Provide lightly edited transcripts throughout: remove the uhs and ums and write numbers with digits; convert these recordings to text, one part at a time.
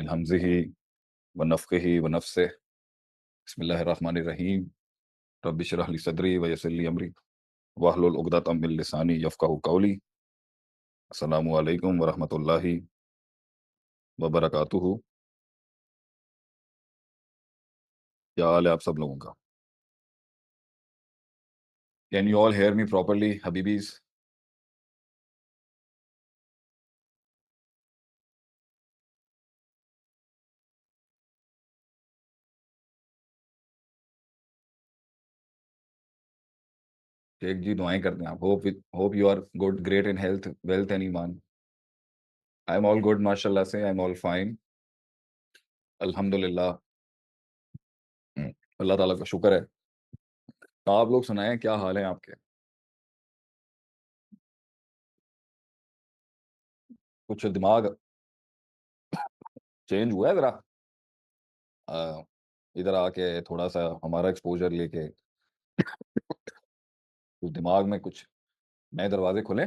मिन हमज़िही व नफ़्ख़िही व नफ़्सिही बिस्मिल्लाहिर्रहमानिर्रहीम रब्बि इश्रह ली सदरी व यस्सिर ली अमरी वहलुल उक़दतम मिन लिसानी यफ़क़हू क़ौली। अस्सलामु अलैकुम व रहमतुल्लाहि व बरकातुहू। क्या हाल है आप सब लोगों का? Can you all hear me properly हबीबीज़? शेख जी दुआएँ करते हैं आप। Hope you are good, great in health, wealth and ईमान। आई एम ऑल गुड माशाअल्लाह से, आई एम ऑल फाइन। अल्हम्दुलिल्लाह। अल्लाह ताला का शुक्र है। आप लोग सुनाएँ क्या हाल है आपके? कुछ दिमाग चेंज हुआ है ज़रा? अ, इधर आके थोड़ा-सा हमारा एक्सपोज़र लेके कुछ दिमाग में कुछ नए दरवाज़े खुले?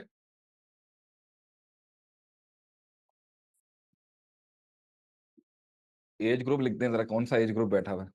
एज ग्रुप लिख दें ज़रा, कौन-सा एज ग्रुप बैठा हुआ है?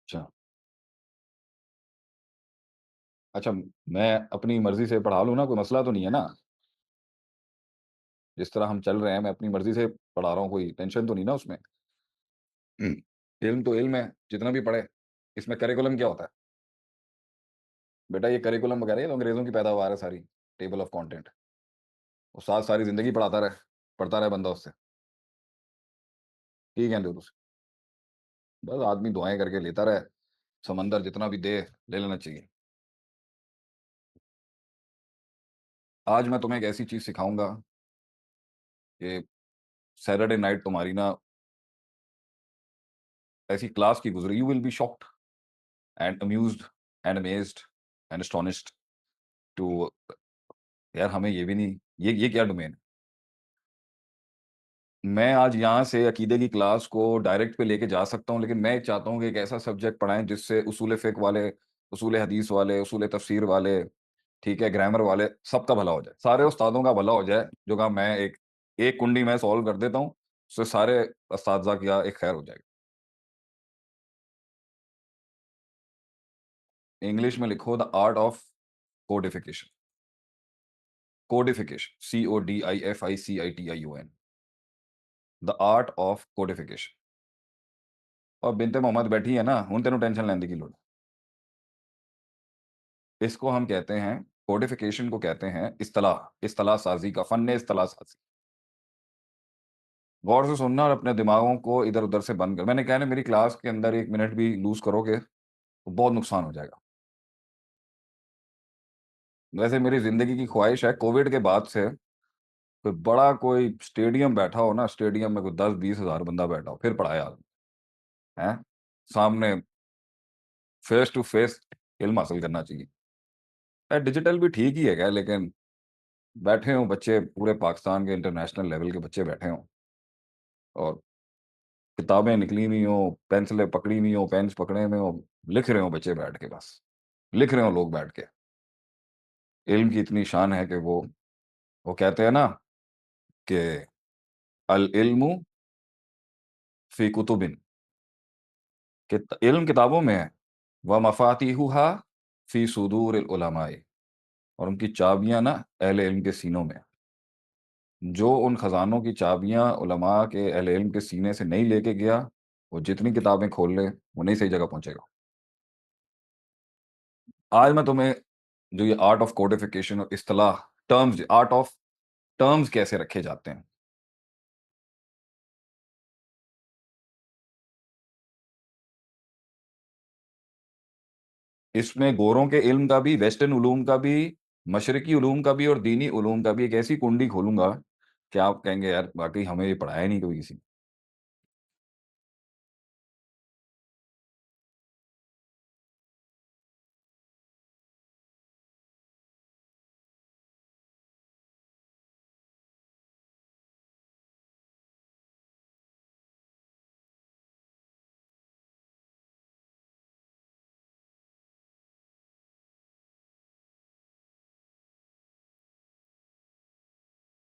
अच्छा। अच्छा, मैं अपनी मर्ज़ी से पढ़ा लूँ ना, कोई मसला तो नहीं है ना? जिस तरह हम चल रहे हैं, मैं अपनी मर्ज़ी से पढ़ा रहा हूँ, कोई टेंशन तो नहीं ना उसमें? इल्म तो इल्म है, जितना भी पढ़े। इसमें करिकुलम क्या होता है? बेटा ये करिकुलम वगैरह ये तो अंग्रेज़ों की पैदावार है सारी, टेबल ऑफ कंटेंट। उस्ताद सारी ज़िंदगी पढ़ता रहे बंदा उससे। की कहंदे हो तुसी? बस आदमी दुआएँ करके लेता रहे, समंदर जितना भी दे, ले लेना चाहिए। आज मैं तुम्हें एक ऐसी चीज़ सिखाऊँगा कि सैटरडे नाइट तुम्हारी ना ऐसी क्लास की गुज़री, you will be shocked and amused and amazed and astonished too यार हमें ये भी नहीं ये क्या डोमेन है? मैं आज यहाँ से अकीदे की क्लास को डायरेक्ट पे लेके जा सकता हूँ, लेकिन मैं चाहता हूँ कि एक ऐसा सब्जेक्ट पढ़ाएँ जिससे उसूल फ़िक़्ह वाले, उसूल हदीस वाले, उसूल तफ़सीर वाले, ठीक है, ग्रामर वाले, सबका भला हो जाए। सारे उस्तादों का भला हो जाए, जो काम मैं एक एक कुंडी मैं सॉल्व कर देता हूँ, उससे सारे असातिज़ा का एक खैर हो जाएगा। इंग्लिश में लिखो the art of codification. Codification, CODIFICITION, the art of codification. और बिनते मोहम्मद बैठी है ना, हुण तेनू टेंशन लैण दी की लोड़ है? इसको हम कहते हैं कोडिफ़िकेशन को कहते हैं इस्तिलाह साज़ी का फ़न इस्तिलाह साज़ी। गौर से सुनना और अपने दिमागों को इधर-उधर से बंद कर मैंने कहा है ना मेरी क्लास के अंदर 1 मिनट भी लूज़ करोगे, तो बहुत नुकसान हो जाएगा। वैसे मेरी ज़िंदगी की ख़्वाहिश है कोविड के बाद से कोई बड़ा कोई स्टेडियम बैठा हो ना, स्टेडियम में कोई 10-20 हज़ार बंदा बैठा हो, फिर पढ़ाए आदमी, हैं? सामने फ़ेस टू फ़ेस इल्म हासिल करना चाहिए। डिजिटल भी ठीक ही है लेकिन बैठे हों बच्चे पूरे पाकिस्तान के इंटरनेशनल लेवल के बच्चे बैठे हों और किताबें निकली हुई हों, पेंसिलें पकड़ी हुई हों, पेन्स पकड़े हुए हों, लिख रहे हों बच्चे बैठ के बस। लिख रहे हों लोग बैठ के। इल्म की इतनी शान है कि वो कहते हैं ना कि अल इल्मु फ़ी कुतुबिन कि इल्म किताबों में है, व मफ़ातिहुहा फ़ी सुदूरिल उलमाए और उनकी चाबियाँ ना अहले इल्म के सीनों में हैं। जो उन खज़ानों की चाबियाँ उलमा के अहले इल्म के सीने से नहीं लेके गया, वो जितनी किताबें खोल ले, वो नहीं सही जगह पहुँचेगा। आज मैं तुम्हें जो ये आर्ट ऑफ कोडिफ़िकेशन और इस्तिलाह आर्ट ऑफ टर्म्स कैसे रखे जाते हैं। इसमें गोरों के इल्म का भी, वेस्टर्न उलूम का भी, मशरिकी उलूम का भी और दीनी उलूम का भी एक ऐसी कुंडी खोलूँगा कि आप कहेंगे यार वाक़ई हमें ये पढ़ाया नहीं कभी किसी ने।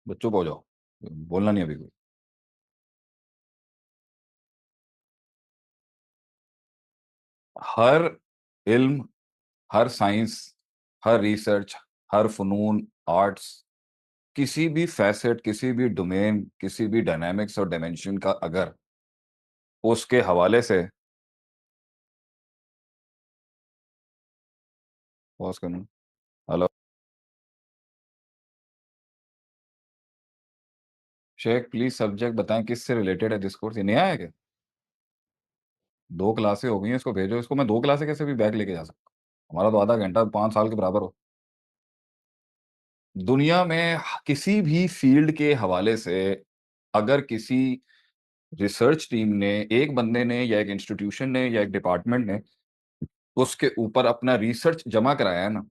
बस चुप हो जाओ, बोलना नहीं अभी कोई। हर इल्म, हर साइंस, हर रिसर्च, हर फ़नून, आर्ट्स, किसी भी फ़ैसेट, किसी भी डोमेन, किसी भी डायनामिक्स और डायमेंशन का अगर उसके हवाले से पॉज़ करना। हेलो, शेख प्लीज़ सब्जेक्ट बताएँ किससे रिलेटेड है डिस्कोर्स? ये नया है क्या? 2 क्लासें हो गई हैं, इसको भेजो। इसको मैं 2 क्लासें कैसे भी बैक लेके जा सकता हूँ? हमारा तो आधा घंटा 5 साल के बराबर हो। दुनिया में किसी भी फ़ील्ड के हवाले से अगर किसी रिसर्च टीम ने, एक बंदे ने या एक इंस्टीट्यूशन ने या एक डिपार्टमेंट ने उसके ऊपर अपना रिसर्च जमा कराया है ना,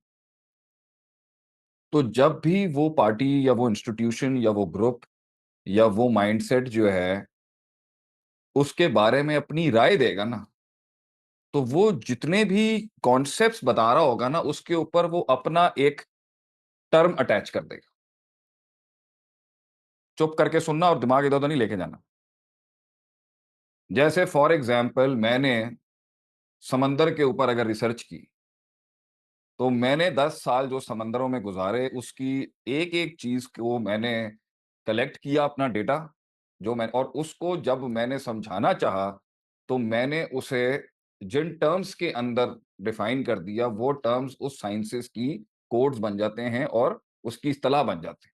तो जब भी वो पार्टी या वो इंस्टीट्यूशन या वो ग्रुप या वो माइंडसेट जो है, उसके बारे में अपनी राय देगा ना, तो वो जितने भी कॉन्सेप्ट्स बता रहा होगा ना, उसके ऊपर वो अपना एक टर्म अटैच कर देगा। चुप करके सुनना और दिमाग इधर-उधर नहीं लेके जाना। जैसे फॉर एग्ज़ाम्पल मैंने समंदर के ऊपर अगर रिसर्च की, तो मैंने 10 साल जो समंदरों में गुज़ारे, उसकी एक-एक चीज़ को मैंने कलेक्ट किया अपना डेटा, जो मैं और उसको जब मैंने समझाना चाहा, तो मैंने उसे जिन टर्म्स के अंदर डिफ़ाइन कर दिया, वो टर्म्स उस साइंसेज़ की कोड्स बन जाते हैं और उसकी इस्तिलाह बन जाते हैं।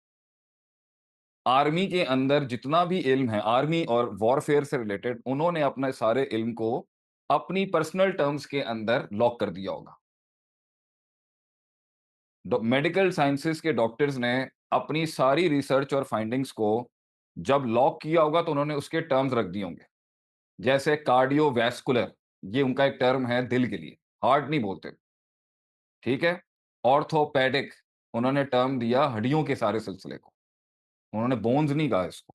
आर्मी के अंदर जितना भी इल्म है, आर्मी और वॉरफेयर से रिलेटेड, उन्होंने अपने सारे इल्म को अपनी पर्सनल टर्म्स के अंदर लॉक कर दिया होगा। मेडिकल साइंसेज के डॉक्टर्स ने अपनी सारी रिसर्च और फाइंडिंग्स को जब लॉक किया होगा तो उन्होंने उसके टर्म्स रख दिए होंगे। जैसे कार्डियोवैस्कुलर, ये उनका एक टर्म है दिल के लिए, हार्ट नहीं बोलते, ठीक है? ऑर्थोपेडिक, उन्होंने टर्म दिया हड्डियों के सारे सिलसिले को, उन्होंने बोन्स नहीं कहा इसको।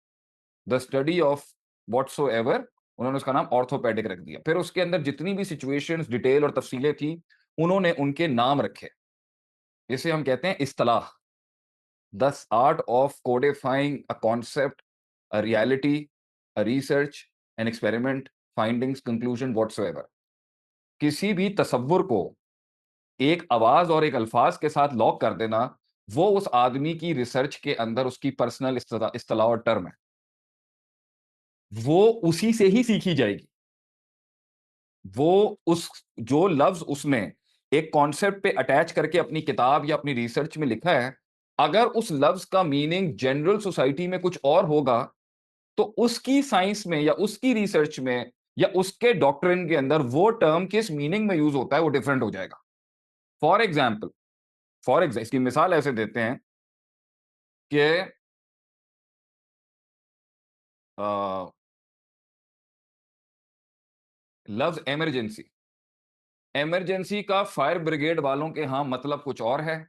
द स्टडी ऑफ व्हाटसोएवर, उन्होंने उसका नाम ऑर्थोपेडिक रख दिया। फिर उसके अंदर जितनी भी सिचुएशंस, डिटेल और तफसीलें थी, उन्होंने उनके नाम रखे। इसे हम कहते हैं इस्तिलाह। The art of codifying a concept, a reality, a research, an experiment, findings, conclusion whatsoever. किसी भी तसव्वुर को एक आवाज़ और एक अल्फ़ाज़ के साथ लॉक कर देना, वो उस आदमी की रिसर्च के अंदर उसकी पर्सनल इस्तिलाह और टर्म है। वो उसी से ही सीखी जाएगी। वो उस जो लफ्ज़ उसने एक कॉन्सेप्ट पे अटैच करके अपनी किताब या अपनी रिसर्च में लिखा है, अगर उस लफ्ज़ का मीनिंग जनरल सोसाइटी में कुछ और होगा, तो उसकी साइंस में या उसकी रिसर्च में या उसके डॉक्ट्रिन के अंदर वो टर्म किस मीनिंग में यूज़ होता है, वो डिफरेंट हो जाएगा। फॉर एग्ज़ाम्पल इसकी मिसाल ऐसे देते हैं कि अ, लफ्ज़ इमरजेंसी, इमरजेंसी का फायर ब्रिगेड वालों के यहाँ मतलब कुछ और है,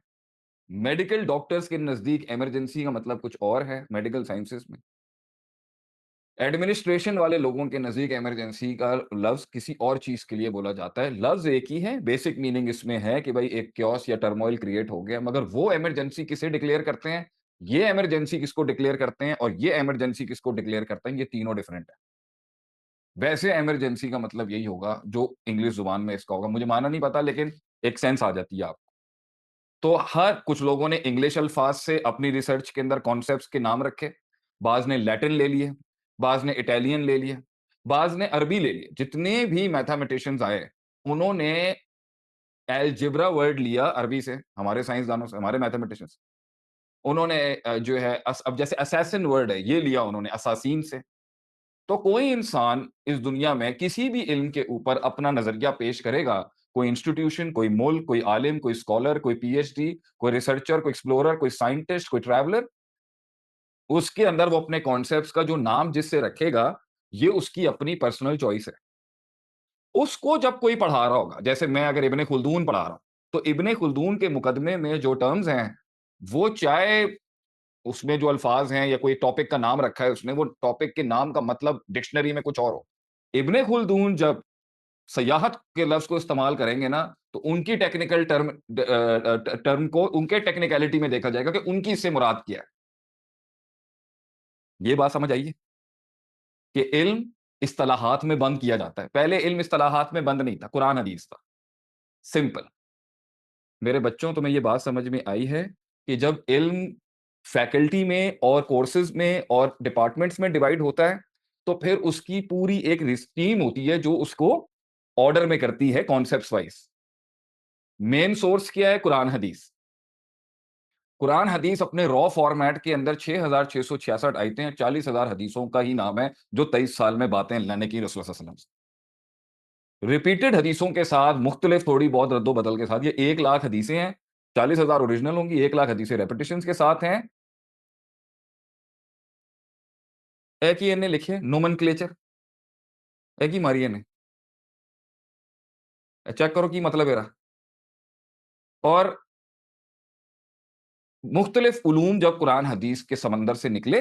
मेडिकल डॉक्टर्स के नज़दीक इमरजेंसी का मतलब कुछ और है मेडिकल साइंसेज़ में। एडमिनिस्ट्रेशन वाले लोगों के नज़दीक इमरजेंसी का लफ्ज़ किसी और चीज़ के लिए बोला जाता है। लफ्ज़ एक ही है, बेसिक मीनिंग इसमें है कि भई एक chaos या टर्मॉइल क्रिएट हो गया, मगर वो इमरजेंसी किसे डिक्लेयर करते हैं, ये इमरजेंसी किसको डिक्लेयर करते हैं और ये इमरजेंसी किसको डिक्लेयर करते हैं, ये तीनों डिफरेंट है। वैसे इमरजेंसी का मतलब यही होगा, जो इंग्लिश ज़ुबान में इसका होगा। मुझे माना नहीं पता लेकिन एक सेंस आ जाती है आपको। तो हर कुछ लोगों ने इंग्लिश अल्फ़ाज़ से अपनी रिसर्च के अंदर कॉन्सेप्ट्स के नाम रखे, बाज़ ने लैटिन ले लिए, बाज़ ने इटालियन ले लिए, बाज़ ने अरबी ले लिए। जितने भी मैथमेटिशियंस आए, उन्होंने अलजेब्रा वर्ड लिया अरबी से, हमारे साइंसदानों से, हमारे मैथमेटिशियंस। उन्होंने जो है अब जैसे असैसिन वर्ड है, ये लिया उन्होंने असासीन से। तो कोई इंसान इस दुनिया में किसी भी इल्म के ऊपर अपना नज़रिया पेश करेगा, कोई इंस्टीट्यूशन, कोई मुल्क, कोई आलिम, कोई स्कॉलर, कोई पीएचडी, कोई रिसर्चर, कोई एक्सप्लोरर, कोई साइंटिस्ट, कोई ट्रैवलर, उसके अंदर वो अपने कॉन्सेप्ट्स का जो नाम जिससे रखेगा, ये उसकी अपनी पर्सनल चॉइस है। उसको जब कोई पढ़ा रहा होगा, जैसे मैं अगर इब्ने खुल्दून पढ़ा रहा हूँ, तो इब्ने खुल्दून के मुकदमे में जो टर्म्स हैं, वो चाहे उसमें जो अल्फाज हैं या कोई टॉपिक का नाम रखा है उसने, वो टॉपिक के नाम का मतलब डिक्शनरी में कुछ और हो। इब्ने खुल्दून जब सयाहत के लफ्ज़ को इस्तेमाल करेंगे ना, तो उनकी टेक्निकल टर्म को उनके टेक्निकैलिटी में देखा जाएगा कि उनकी इससे मुराद क्या है। ये बात समझ आई है कि इल्म इस्तिलाहात में बंद किया जाता है। पहले इल्म इस्तिलाहात में बंद नहीं था, कुरान हदीस था। सिंपल। मेरे बच्चों, तुम्हें ये बात समझ में आई है कि जब इल्म फैकल्टी में और कोर्सेज में और डिपार्टमेंट्स में डिवाइड होता है, तो फिर उसकी पूरी एक टीम होती है जो उसको ऑर्डर में करती है कॉन्सेप्ट्स वाइज। मेन सोर्स क्या है? कुरान हदीस। कुरान हदीस अपने रॉ फॉर्मेट के अंदर 6,666 आयतें हैं, 40,000 हदीसों का ही नाम है, जो 23 साल में बातें अल्लाह ने की रसूल सल्लल्लाहु अलैहि वसल्लम से। रिपीटेड हदीसों के साथ, मुख्तलिफ थोड़ी बहुत रद्दो-बदल के साथ, ये 1 लाख हदीसें हैं। 40,000 ओरिजिनल होंगी, 1 लाख हदीसें रेपिटेशंस के साथ हैं। एक ही ने लिखे नोमेनक्लेचर, एक ही मारिए ने। चेक करो की मतलब है रहा। और मुख्तलिफ उलूम जब कुरान हदीस के समंदर से निकले,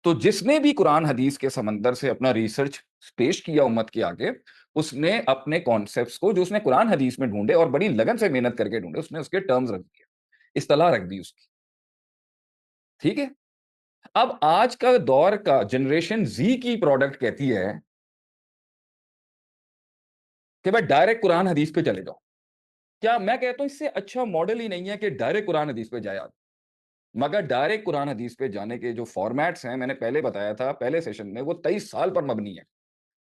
तो जिसने भी कुरान हदीस के समंदर से अपना रिसर्च पेश किया उम्मत के आगे, उसने अपने कॉन्सेप्ट्स को जो उसने कुरान हदीस में ढूंढे और बड़ी लगन से मेहनत करके ढूंढे, उसने उसके टर्म्स रख दिए, इस्तिलाह रख दी उसकी। ठीक है? अब आज का दौर का जनरेशन जी की प्रोडक्ट कहती है कि भाई डायरेक्ट कुरान हदीस पे चले जाओ। क्या मैं कहता हूं इससे अच्छा मॉडल ही नहीं है कि डायरेक्ट कुरान हदीस पे जाए आदमी। मगर डायरेक्ट कुरान हदीस पे जाने के जो फॉर्मेट्स हैं, मैंने पहले बताया था पहले सेशन में, वो 23 साल पर मबनी है।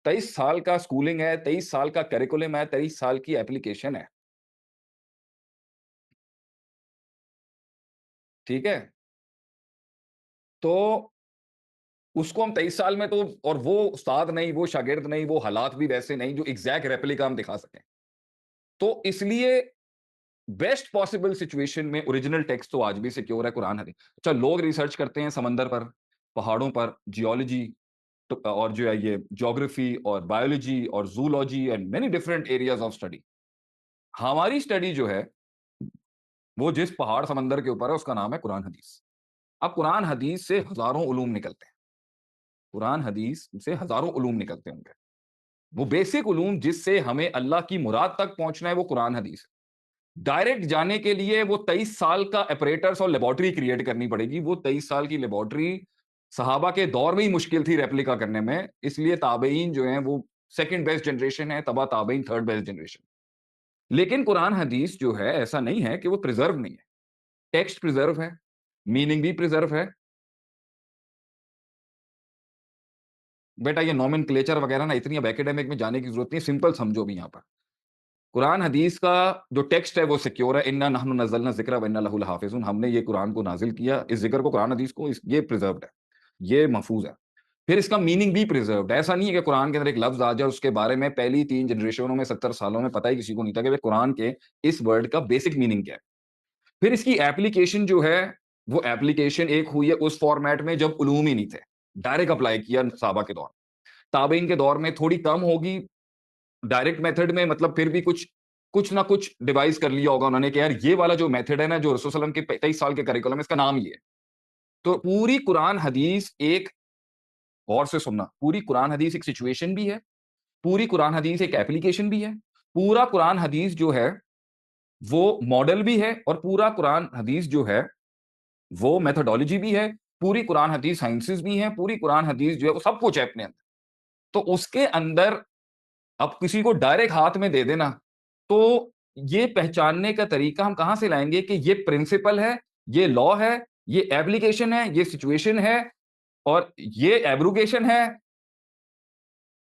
23 साल का स्कूलिंग है, 23 साल का करिकुलम है, 23 साल की एप्लीकेशन है। ठीक है? तो उसको हम 23 साल में तो, और वो उस्ताद नहीं, वो शागिर्द नहीं, वो हालात भी वैसे नहीं जो एग्जैक्ट रेप्लिका हम दिखा सकें। तो इसलिए बेस्ट पॉसिबल सिचुएशन में ओरिजिनल टेक्स्ट तो आज भी सिक्योर है, कुरान हदीस। अच्छा, लोग रिसर्च करते हैं समंदर पर, पहाड़ों पर, जियोलॉजी, और जो है ये ज्योग्राफी और बायोलॉजी और zoology and many different areas of study. हमारी स्टडी जो है, वो जिस पहाड़ समंदर के ऊपर है, उसका नाम है कुरान हदीस। अब कुरान हदीस से हजारों उलूम निकलते हैं। कुरान हदीस से हजारों उलूम निकलते होंगे। वो बेसिक उलूम जिससे हमें अल्लाह की मुराद तक पहुंचना है, वो कुरान हदीस है। डायरेक्ट जाने के लिए वो 23 साल का अपरेटर्स और लेबोरेटरी क्रिएट करनी पड़ेगी। वो 23 साल की लेबोरेटरी सहाबा के दौर में ही मुश्किल थी रेप्लिका करने में। इसलिए ताबईन जो हैं वो सेकंड बेस्ट जनरेशन है, तबा ताबईन थर्ड बेस्ट जनरेशन। लेकिन कुरान हदीस जो है, ऐसा नहीं है कि वो प्रिजर्व नहीं है। टेक्स्ट प्रिजर्व है, मीनिंग भी प्रिजर्व है। बेटा ये नोमेनक्लेचर वगैरह ना, इतनी अब एकेडमिक में जाने की जरूरत नहीं, सिंपल समझो भी यहाँ पर। कुरान हदीस का जो टेक्स्ट है वो सिक्योर है। इन्ना नहनु नज़्ज़लना ज़िक्रा व इन्ना लहू लहाफ़िज़ून। हमने ये कुरान को नाज़िल किया, इस ज़िक्र को, कुरान हदीस को, ये प्रिजर्व्ड है, ये महफूज है। फिर इसका मीनिंग भी प्रिजर्व्ड है। ऐसा नहीं है कि कुरान के अंदर एक लफ्ज़ आ जाए, उसके बारे में पहली 3 जनरेशनों में 70 सालों में पता ही किसी को नहीं था कि भाई कुरान के इस वर्ड का बेसिक मीनिंग क्या है। फिर इसकी एप्लीकेशन जो है, वो एप्लीकेशन एक हुई है उस फॉर्मेट में जब उलूम ही नहीं थे। डायरेक्ट अप्लाई किया सहाबा के दौर। ताबईन के दौर में थोड़ी कम होगी, डायरेक्ट मेथड में, मतलब फिर भी कुछ कुछ ना कुछ डिवाइस कर लिया होगा उन्होंने कि यार ये वाला जो मेथड है ना, जो रसूल सल्लल्लाहु अलैहि वसल्लम के 23 साल के करिकुलम है, इसका नाम ये है। तो पूरी कुरान हदीस एक, गौर से सुनना, पूरी कुरान हदीस एक सिचुएशन भी है, पूरी कुरान हदीस एक एप्लीकेशन भी है, पूरा कुरान हदीस जो है वो मॉडल भी है, और पूरा कुरान हदीस जो है वो मेथोडोलॉजी भी है, पूरी कुरान हदीस साइंसेस भी हैं, पूरी कुरान हदीस जो है वो सब कुछ है अपने अंदर। तो उसके अंदर अब किसी को डायरेक्ट हाथ में दे देना, तो ये पहचानने का तरीका हम कहाँ से लाएँगे कि ये प्रिंसिपल है, ये लॉ है, ये एप्लीकेशन है, ये सिचुएशन है और ये एब्रोगेशन है।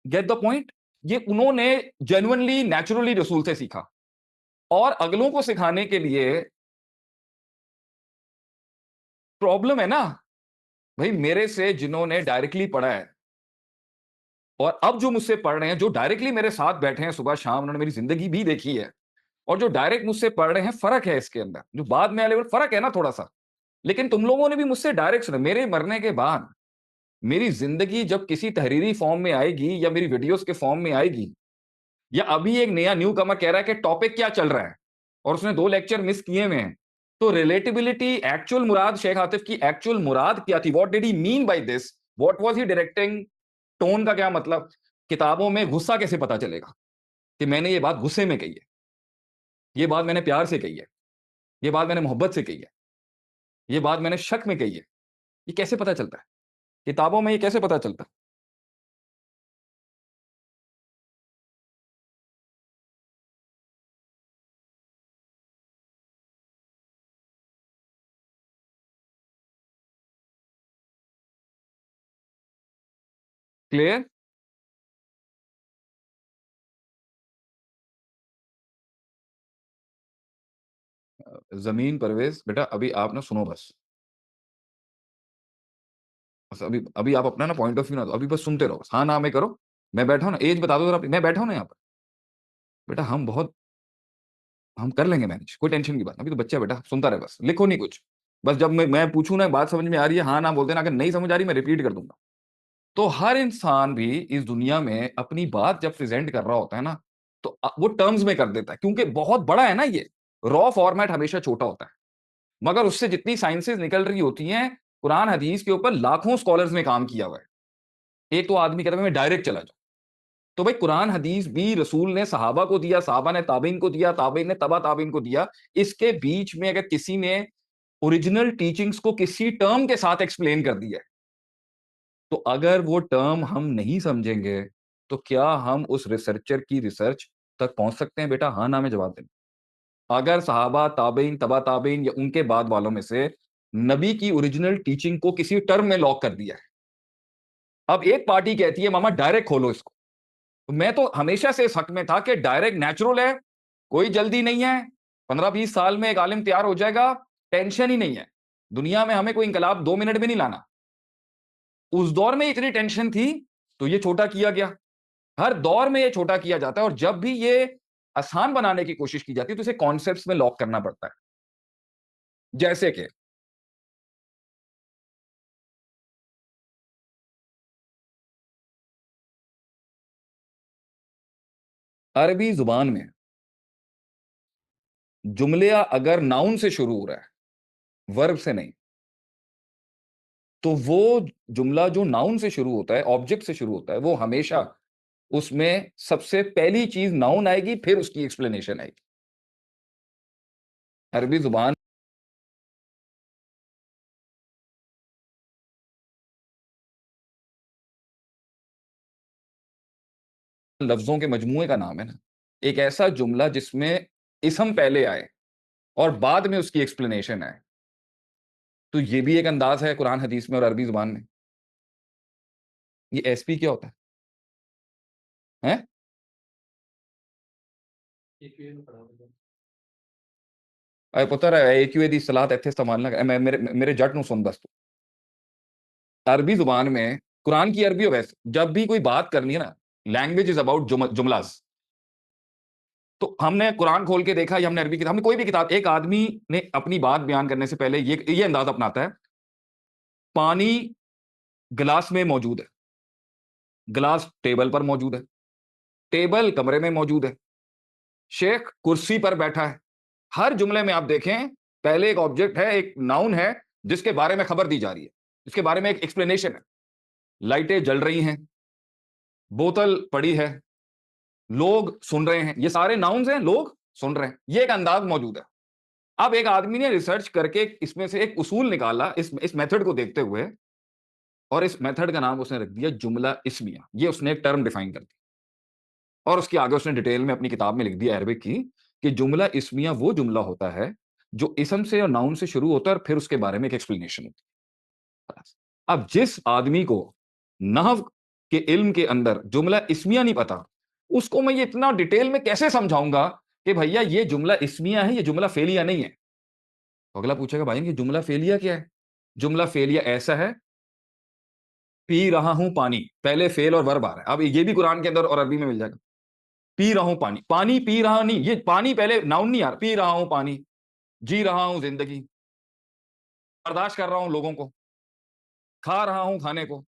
Get the point? ये उन्होंने जेन्युइनली नेचुरली रसूल से सीखा, और अगलों को सिखाने के लिए प्रॉब्लम है ना। भई मेरे से जिन्होंने डायरेक्टली पढ़ा है, और अब जो मुझसे पढ़ रहे हैं, जो डायरेक्टली मेरे साथ बैठे हैं सुबह-शाम, उन्होंने मेरी ज़िंदगी भी देखी है, और जो डायरेक्ट मुझसे पढ़ रहे हैं, फ़र्क है इसके अंदर। जो बाद में आने वाले, फ़र्क है ना थोड़ा-सा। लेकिन तुम लोगों ने भी मुझसे डायरेक्ट सुना। मेरे मरने के बाद मेरी ज़िंदगी जब किसी तहरीरी फ़ॉर्म में आएगी, या मेरी वीडियोज़ के फ़ॉर्म में आएगी, या अभी एक नया न्यू कमर कह रहा है कि टॉपिक क्या चल रहा है, और उसने 2 लेक्चर मिस किए हुए हैं, तो रिलेटेबिलिटी, एक्चुअल मुराद, शेख आतिफ की एक्चुअल मुराद क्या थी? What did he mean by this? What was he directing? Tone का क्या मतलब? किताबों में गुस्सा कैसे पता चलेगा कि मैंने ये बात गुस्से में कही है, ये बात मैंने प्यार से कही है, ये बात मैंने मोहब्बत से कही है, ये बात मैंने शक में कही है? ये कैसे पता चलता है? किताबों में ये कैसे पता चलता है? क्लियर? ज़मीन परवेज़ बेटा अभी आप ना सुनो बस। बस अभी अभी आप अपना ना पॉइंट ऑफ व्यू ना दो, अभी बस सुनते रहो। हाँ, ना में करो। मैं बैठा हूँ ना, ऐज बता दो ज़रा अपनी, मैं बैठा हूँ ना यहाँ पर। बेटा हम कर लेंगे मैनेज, कोई टेंशन की बात नहीं। अभी तो बच्चा है बेटा, सुनता रहे बस, लिखो नहीं कुछ। बस जब मैं पूछूँ ना बात समझ में आ रही है, हाँ, ना बोल देना, अगर नहीं समझ आ रही मैं रिपीट कर दूँगा। तो हर इंसान भी इस दुनिया में अपनी बात जब प्रेज़ेंट कर रहा होता है ना, तो वो टर्म्स में कर देता है क्योंकि बहुत बड़ा है ना ये। रॉ फॉर्मेट हमेशा छोटा होता है। मगर उससे जितनी साइंसेज़ निकल रही होती हैं, कुरान हदीस के ऊपर लाखों स्कॉलर्स ने काम किया हुआ है। एक तो आदमी कहता है मैं डायरेक्ट चला जाऊँ। तो भाई कुरान हदीस भी रसूल ने सहाबा को दिया, सहाबा ने ताबीन को दिया, ताबीन ने तबा ताबीन को दिया। इसके बीच में अगर किसी ने ओरिजिनल टीचिंग्स को किसी टर्म के साथ एक्सप्लेन कर दिया है, तो अगर वो टर्म हम नहीं समझेंगे, तो क्या हम उस रिसर्चर की रिसर्च तक पहुँच सकते हैं बेटा? हाँ, ना में जवाब दें। अगर सहाबा, ताबीन, तबा ताबीन या उनके बाद वालों में से नबी की ओरिजिनल टीचिंग को किसी टर्म में लॉक कर दिया है। अब एक पार्टी कहती है मामा डायरेक्ट खोलो इसको। तो मैं तो हमेशा से इस हक में था कि डायरेक्ट नेचुरल है, कोई जल्दी नहीं है, 15-20 साल में एक आलिम तैयार हो जाएगा, टेंशन ही नहीं है। दुनिया में हमें कोई इंकलाब 2 मिनट में नहीं लाना। उस दौर में इतनी टेंशन थी, तो ये छोटा किया गया। हर दौर में ये छोटा किया जाता है और जब भी ये आसान बनाने की कोशिश की जाती है, तो इसे कॉन्सेप्ट्स में लॉक करना पड़ता है। जैसे कि अरबी ज़ुबान में जुमला अगर नाउन से शुरू हो रहा है, वर्ब से नहीं, तो वो जुमला जो नाउन से शुरू होता है, ऑब्जेक्ट से शुरू होता है, वो हमेशा उसमें सबसे पहली चीज़ नाउन आएगी, फिर उसकी एक्सप्लेनेशन आएगी। अरबी ज़ुबान लफ्ज़ों के मजमूए का नाम है ना। एक ऐसा जुमला जिसमें इस्म पहले आए और बाद में उसकी एक्सप्लेनेशन आए, तो ये भी एक अंदाज़ है कुरान हदीस में और अरबी ज़ुबान में। ये एसपी क्या होता है? हैं? अरे पुत्तर एक्यूए दी सलाह इत्थे इस्तेमाल ना कर मैं मेरे जट नूं सुन दस तू। अरबी ज़ुबान में कुरान की अरबी हो वैसे, जब भी कोई बात करनी है ना, लैंग्वेज इज़ अबाउट जुमलाज़। तो हमने कुरान खोल के देखा या हमने अरबी किताब हमने कोई भी किताब एक आदमी ने अपनी बात बयान करने से पहले ये अंदाज़ अपनाता है, पानी गिलास में मौजूद है, गिलास टेबल पर मौजूद है, टेबल कमरे में मौजूद है, शेख कुर्सी पर बैठा है। हर जुमले में आप देखें, पहले एक ऑब्जेक्ट है, एक नाउन है, जिसके बारे में खबर दी जा रही है। इसके बारे में एक एक्सप्लेनेशन है। लाइटें जल रही हैं, बोतल पड़ी है, लोग सुन रहे हैं। ये सारे नाउन्स हैं, लोग सुन रहे हैं। ये एक अंदाज मौजूद है। अब एक आदमी ने रिसर्च करके इसमें से एक उसूल निकाला इस मेथड को देखते हुए और इस मेथड का नाम उसने रख दिया जुमला इस्मिया। ये उसने एक टर्म डिफाइन कर दी और उसके आगे उसने डिटेल में अपनी किताब में लिख दिया अरबिक की कि जुमला इस्मिया वो जुमला होता है जो इसम से और नाउन से शुरू होता है और फिर उसके बारे में एक एक्सप्लेनेशन होती है। बस। अब जिस आदमी को नहव के इल्म के अंदर जुमला इस्मिया नहीं पता, उसको मैं ये इतना डिटेल में कैसे समझाऊंगा कि भैया ये जुमला इस्मिया है, ये जुमला फेलिया नहीं है। तो अगला पूछेगा भाई ये जुमला फेलिया क्या है? जुमला फेलिया ऐसा है, पी रहा हूं पानी, पहले फेल और वर्ब आ रहा है। अब ये भी कुरान के अंदर और अरबी में मिल जाएगा। पी रहा हूं पानी, पानी पी रहा नहीं, ये पानी पहले नाउन नहीं आ रहा, पी रहा हूं पानी, जी रहा हूं जिंदगी, बर्दाश्त कर रहा हूं लोगों को, खा रहा हूं खाने को,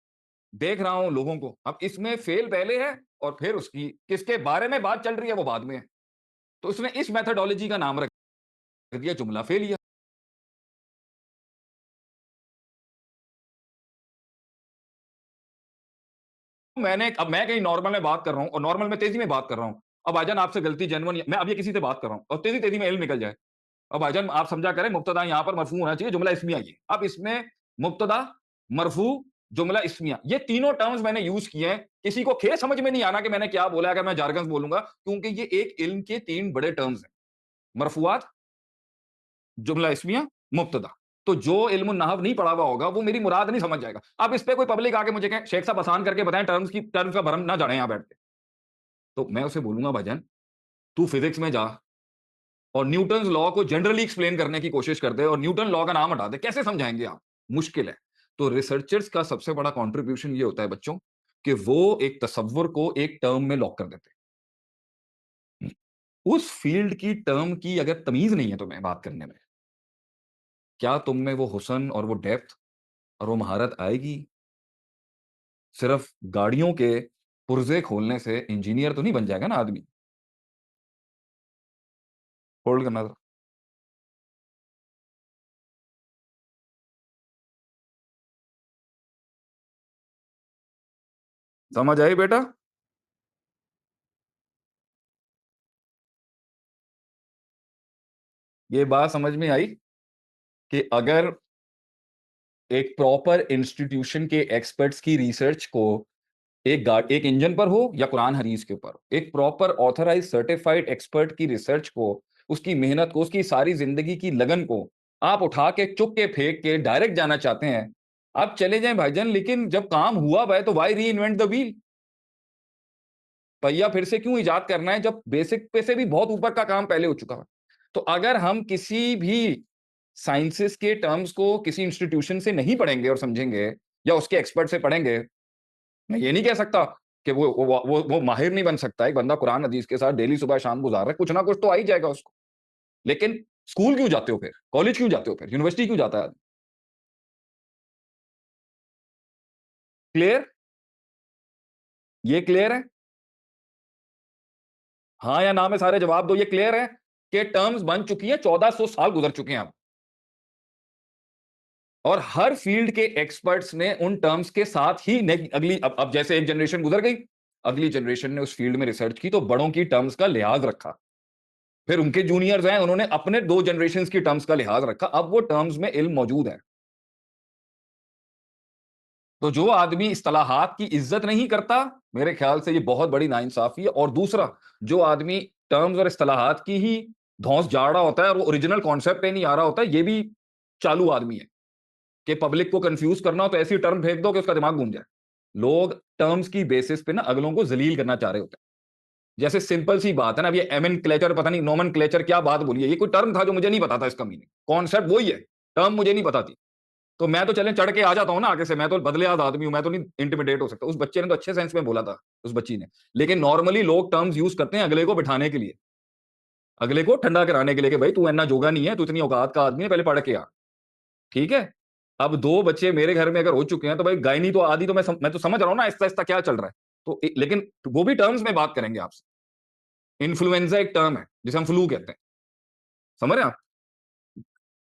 देख रहा हूं लोगों को। अब इसमें फेल पहले है और फिर उसकी किसके बारे में बात चल रही है वो बाद में है। तो उसने इस मेथोडोलॉजी का नाम रख दिया जुमला फेलिया। मैंने अब मैं कहीं नॉर्मल में बात कर रहा हूं और नॉर्मल में तेजी में बात कर रहा हूं। अब भाईजान आपसे गलती जेन्युइन मैं अब ये किसी से बात कर रहा हूं और तेजी तेजी में इल्म निकल जाए। अब भाईजान आप समझा करें मुब्तदा यहां पर मरफू होना चाहिए, जुमला इसमें आइए। अब इसमें मुब्तदा, मरफू, जुमला इस्मिया, ये तीनों टर्म्स मैंने यूज़ किए हैं। किसी को खेद समझ में नहीं आना कि मैंने क्या बोला अगर मैं जारगन्स बोलूँगा, क्योंकि ये एक इल्म के 3 बड़े टर्म्स हैं। मरफूआत, जुमला इस्मिया, मुब्तदा। तो जो इल्म नहव नहीं पढ़ा हुआ होगा, वो मेरी मुराद नहीं समझ जाएगा। अब इस पे कोई पब्लिक आके मुझे कहे, शेख साहब आसान करके बताएँ टर्म्स का भरम ना जाने यहाँ बैठ के। तो मैं उसे बोलूँगा भाईजान, तू फिज़िक्स में जा और न्यूटन्स लॉ को जनरली एक्सप्लेन करने की कोशिश कर दे और न्यूटन लॉ का नाम हटा दे, कैसे समझाएँगे आप? मुश्किल है। तो रिसर्चर्स का सबसे बड़ा कंट्रीब्यूशन ये होता है बच्चों, कि वो एक तसव्वुर को एक टर्म में लॉक कर देते हैं। उस फील्ड की टर्म की अगर तमीज़ नहीं है तुम्हें बात करने में, क्या तुम में वो हुस्न और वो डेप्थ और वो महारत आएगी? सिर्फ गाड़ियों के पुर्ज़े खोलने से इंजीनियर तो नहीं बन जाएगा ना आदमी। होल्ड करना ज़रा। समझ आई बेटा? ये बात समझ में आई कि अगर एक प्रॉपर इंस्टीट्यूशन के एक्सपर्ट्स की रिसर्च को एक इंजन पर हो या कुरान हदीस के ऊपर, एक प्रॉपर ऑथराइज्ड सर्टिफाइड एक्सपर्ट की रिसर्च को, उसकी मेहनत को, उसकी सारी ज़िंदगी की लगन को आप उठा के चुक के फेंक के डायरेक्ट जाना चाहते हैं, आप चले जाएँ भाईजान, लेकिन जब काम हुआ है तो व्हाई रीइन्वेंट द व्हील? पहिया फिर से क्यों इजाद करना है जब बेसिक पे से भी बहुत ऊपर का काम पहले हो चुका है। तो अगर हम किसी भी साइंसेस के टर्म्स को किसी इंस्टीट्यूशन से नहीं पढ़ेंगे और समझेंगे या उसके एक्सपर्ट से पढ़ेंगे, मैं ये नहीं कह सकता कि वो माहिर नहीं बन सकता। एक बंदा कुरान हदीस के साथ डेली सुबह शाम गुजार रहा है, कुछ ना कुछ तो आ ही जाएगा उसको। लेकिन स्कूल क्यों जाते हो फिर? कॉलेज क्यों जाते हो फिर? यूनिवर्सिटी क्यों जाता है आदमी? क्लियर? ये क्लियर है? हाँ या ना में सारे जवाब दो। ये क्लियर है कि टर्म्स बन चुकी है, 1400 साल गुजर चुके हैं अब। और हर फील्ड के एक्सपर्ट्स ने उन टर्म्स के साथ ही अगली अब जैसे एक जनरेशन गुजर गई, अगली जनरेशन ने उस फील्ड में रिसर्च की तो बड़ों की टर्म्स का लिहाज रखा। फिर उनके जूनियर्स हैं, उन्होंने अपने 2 जनरेशंस की टर्म्स का लिहाज रखा। अब वो टर्म्स में इल्म मौजूद है। तो जो आदमी इस्तिलाहात की इज्जत नहीं करता, मेरे ख्याल से ये बहुत बड़ी नाइंसाफी है। और दूसरा, जो आदमी टर्म्स और इस्तिलाहात की ही धौंस झाड़ रहा होता है और वो ओरिजिनल कॉन्सेप्ट पे नहीं आ रहा होता है, ये भी चालू आदमी है कि पब्लिक को कंफ्यूज करना हो तो ऐसी टर्म फेंक दो कि उसका दिमाग घूम जाए। लोग टर्म्स की बेसिस पे ना अगलों को जलील करना चाह रहे होते हैं। जैसे सिंपल सी बात है ना, अब ये एमेनक्लेचर, पता नहीं नोमेनक्लेचर क्या बात बोली है, ये कोई टर्म था जो मुझे नहीं पता था इसका मीनिंग। कॉन्सेप्ट वही है, टर्म मुझे नहीं पता थी। तो मैं तो चलें चढ़ के आ जाता हूँ ना आगे से, मैं तो बदलेयाद आदमी हूँ, मैं तो नहीं इंटिमिडेट हो सकता। उस बच्चे ने तो अच्छे सेंस में बोला था, उस बच्ची ने। लेकिन नॉर्मली लोग टर्म्स यूज़ करते हैं अगले को बिठाने के लिए, अगले को ठंडा कराने के लिए कि भाई तू इतना जोगा नहीं है, तू इतनी औकात का आदमी है, पहले पढ़ के आ। ठीक है? अब 2 बच्चे मेरे घर में अगर हो चुके हैं तो भाई गायनी तो आधी तो मैं तो समझ रहा हूँ ना आहिस्ता-आहिस्ता क्या चल रहा है। तो लेकिन वो भी टर्म्स में बात करेंगे आपसे। इन्फ्लुएंजा एक टर्म है, जिसे हम फ्लू कहते हैं। समझ रहे हैं आप?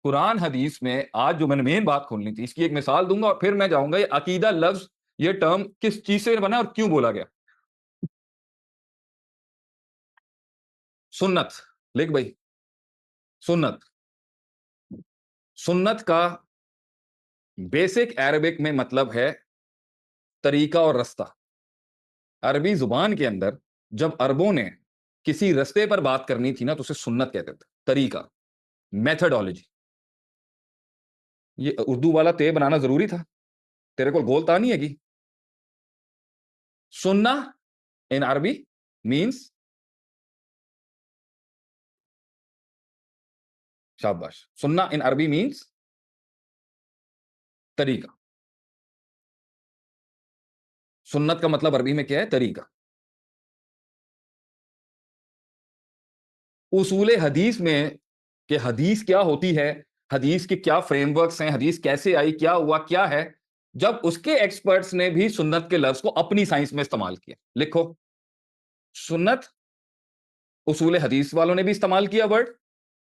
कुरान हदीस में आज जो मैंने मेन बात खोलनी थी, इसकी एक मिसाल दूँगा और फिर मैं जाऊँगा ये अकीदा लफ्ज़, ये टर्म किस चीज़ से बना और क्यों बोला गया? सुन्नत, लिख भई, सुन्नत। सुन्नत का बेसिक अरबिक में मतलब है तरीका और रास्ता। अरबी ज़ुबान के अंदर जब अरबों ने किसी रास्ते पर बात करनी थी ना, तो उसे सुन्नत कहते थे, तरीका, मेथोडोलॉजी। ये उर्दू वाला ते बनाना ज़रूरी था? तेरे को गोल ता नहीं हैगी? सुन्ना इन अरबी मीन्स, शाबाश, सुन्ना इन अरबी मीन्स तरीका। सुन्नत का मतलब अरबी में क्या है? तरीका। उसूल हदीस में कि हदीस क्या होती है, हदीस के क्या फ्रेमवर्क्स हैं, हदीस कैसे आई, क्या हुआ, क्या है, जब उसके एक्सपर्ट्स ने भी सुन्नत के लफ्ज़ को अपनी साइंस में इस्तेमाल किया। लिखो, सुन्नत, उसूल हदीस वालों ने भी इस्तेमाल किया वर्ड,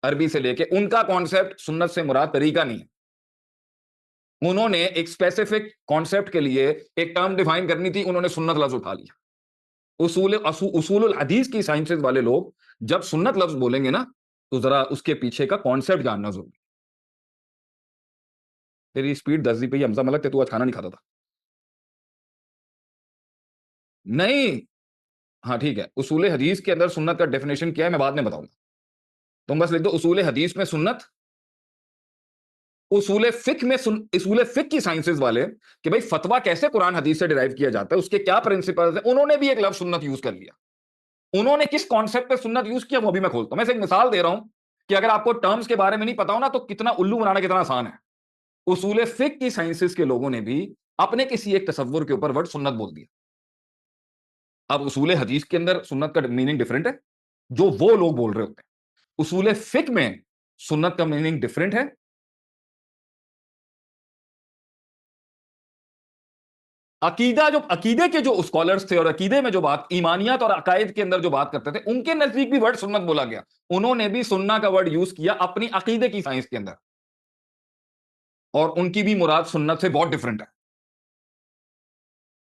अरबी से लेके उनका कॉन्सेप्ट सुन्नत से मुराद तरीका नहीं है। उन्होंने एक स्पेसिफिक कॉन्सेप्ट के लिए एक टर्म डिफाइन करनी थी, उन्होंने सुन्नत लफ्ज़ उठा लिया। उसूलुल हदीस की साइंसेज वाले लोग जब सुन्नत लफ्ज़ बोलेंगे ना, तो ज़रा उसके पीछे का कॉन्सेप्ट जानना ज़रूरी है। तेरी स्पीड 10 दी पे ही हमज़ा मलक ते तू आज खाना नहीं खाता था। नहीं, हाँ, ठीक है। उसूल हदीस के अंदर सुन्नत का डेफिनिशन क्या है, मैं बाद में बताऊँगा। तुम बस लिख दो उसूल हदीस में सुन्नत, उसूल फिक की साइंसेज वाले कि भाई फतवा कैसे कुरान हदीस से डिराइव किया जाता है, उसके क्या प्रिंसिपल्स हैं, उन्होंने भी एक लफ्ज़ सुन्नत यूज़ कर लिया। उन्होंने किस कॉन्सेप्ट पे सुन्नत यूज़ किया, वो भी मैं खोलता हूँ। मैं सिर्फ एक मिसाल दे रहा हूँ कि अगर आपको टर्म्स के बारे में नहीं पता हो ना, तो कितना उल्लू बनाना कितना आसान है। उसूल फिक की साइंसेज के लोगों ने भी अपने किसी एक तसव्वुर के ऊपर वर्ड सुन्नत बोल दिया। अब उसूल हदीस के अंदर सुन्नत का मीनिंग डिफरेंट है, जो वो लोग बोल रहे होते हैं। उसूल फिक में सुन्नत का मीनिंग डिफरेंट है। अकीदा जो अकीदे के जो स्कॉलर्स थे और अकीदे में जो बात ईमानियत और अकायद के अंदर जो बात करते थे, उनके नजदीक भी वर्ड सुन्नत बोला गया। उन्होंने भी सुन्ना का वर्ड यूज किया अपनी अकीदे की साइंस के अंदर, और उनकी भी मुराद सुन्नत से बहुत डिफरेंट है।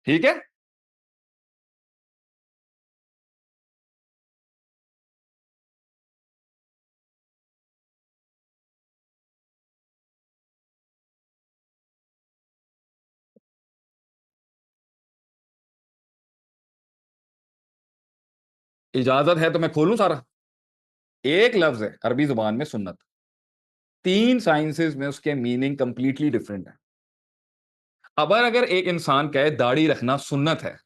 ठीक है। इजाजत है तो मैं खोलूं सारा। एक लफ्ज है अरबी जुबान में सुन्नत, तीन साइंसेज में उसके मीनिंग कंप्लीटली डिफरेंट है। अब अगर एक इंसान कहे दाढ़ी रखना सुन्नत है,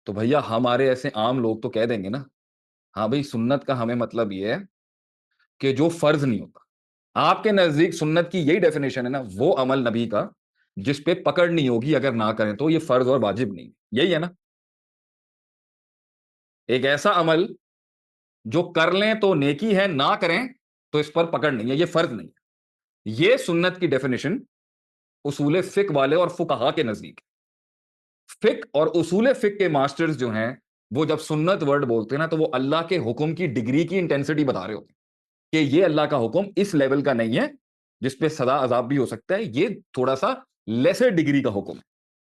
तो भैया हमारे ऐसे आम लोग तो कह देंगे ना, हाँ भाई सुन्नत का हमें मतलब ये है कि जो फर्ज नहीं होता। आपके नजदीक सुन्नत की यही डेफिनेशन है ना, वो अमल नबी का जिस पे पकड़ नहीं होगी अगर ना करें तो, ये फर्ज और वाजिब नहीं, यही है ना। एक ऐसा अमल जो कर लें तो नेकी है, ना करें तो इस पर पकड़ नहीं है, ये फर्ज नहीं है। ये सुन्नत की डेफिनेशन उसूल फिक वाले और फुकहा के नजदीक। फिक और उसूल फिक के मास्टर्स जो हैं, वो जब सुन्नत वर्ड बोलते हैं ना, तो वो अल्लाह के हुक्म की डिग्री की इंटेंसिटी बता रहे होते हैं कि ये अल्लाह का हुक्म इस लेवल का नहीं है जिसपे सदा अजाब भी हो सकता है, ये थोड़ा सा लेसर डिग्री का हुक्म है।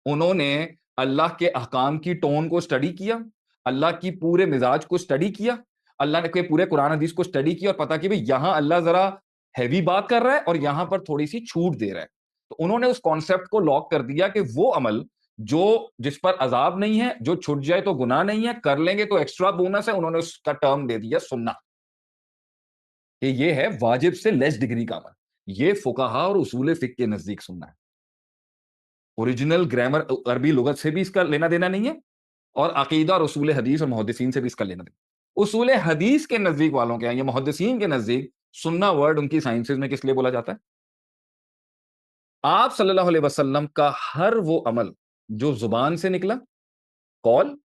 उन्होंने अल्लाह के अहकाम की टोन को स्टडी किया, अल्लाह की पूरे मिजाज को स्टडी किया, अल्लाह ने के पूरे कुरान हदीस को स्टडी किया और पता कि भाई यहां अल्लाह जरा हैवी बात कर रहा है और यहां पर थोड़ी सी छूट दे रहा है। तो उन्होंने उस कॉन्सेप्ट को लॉक कर दिया कि वो अमल जो जिस पर अजाब नहीं है, जो छूट जाए तो गुनाह नहीं है, कर लेंगे तो एक्स्ट्रा बोनस है, उन्होंने उसका टर्म दे दिया सुन्ना, कि ये है वाजिब से लेस डिग्री का अमल। ये फुकाहा और उसूल फिक के नजदीक सुन्ना है। ओरिजिनल ग्रामर अरबी लुगत से भी इसका लेना देना नहीं है, और अकीदा और उसूल हदीस और मुहद्दिसीन से भी इसका लेना देना। उसूल हदीस के नजदीक वालों के यहाँ, या मुहद्दिसीन के नजदीक, सुन्ना वर्ड उनकी साइंसेज में किस लिए बोला जाता है? आप सल्लल्लाहु अलैहि वसल्लम का हर वो अमल जो जुबान से निकला, कौल,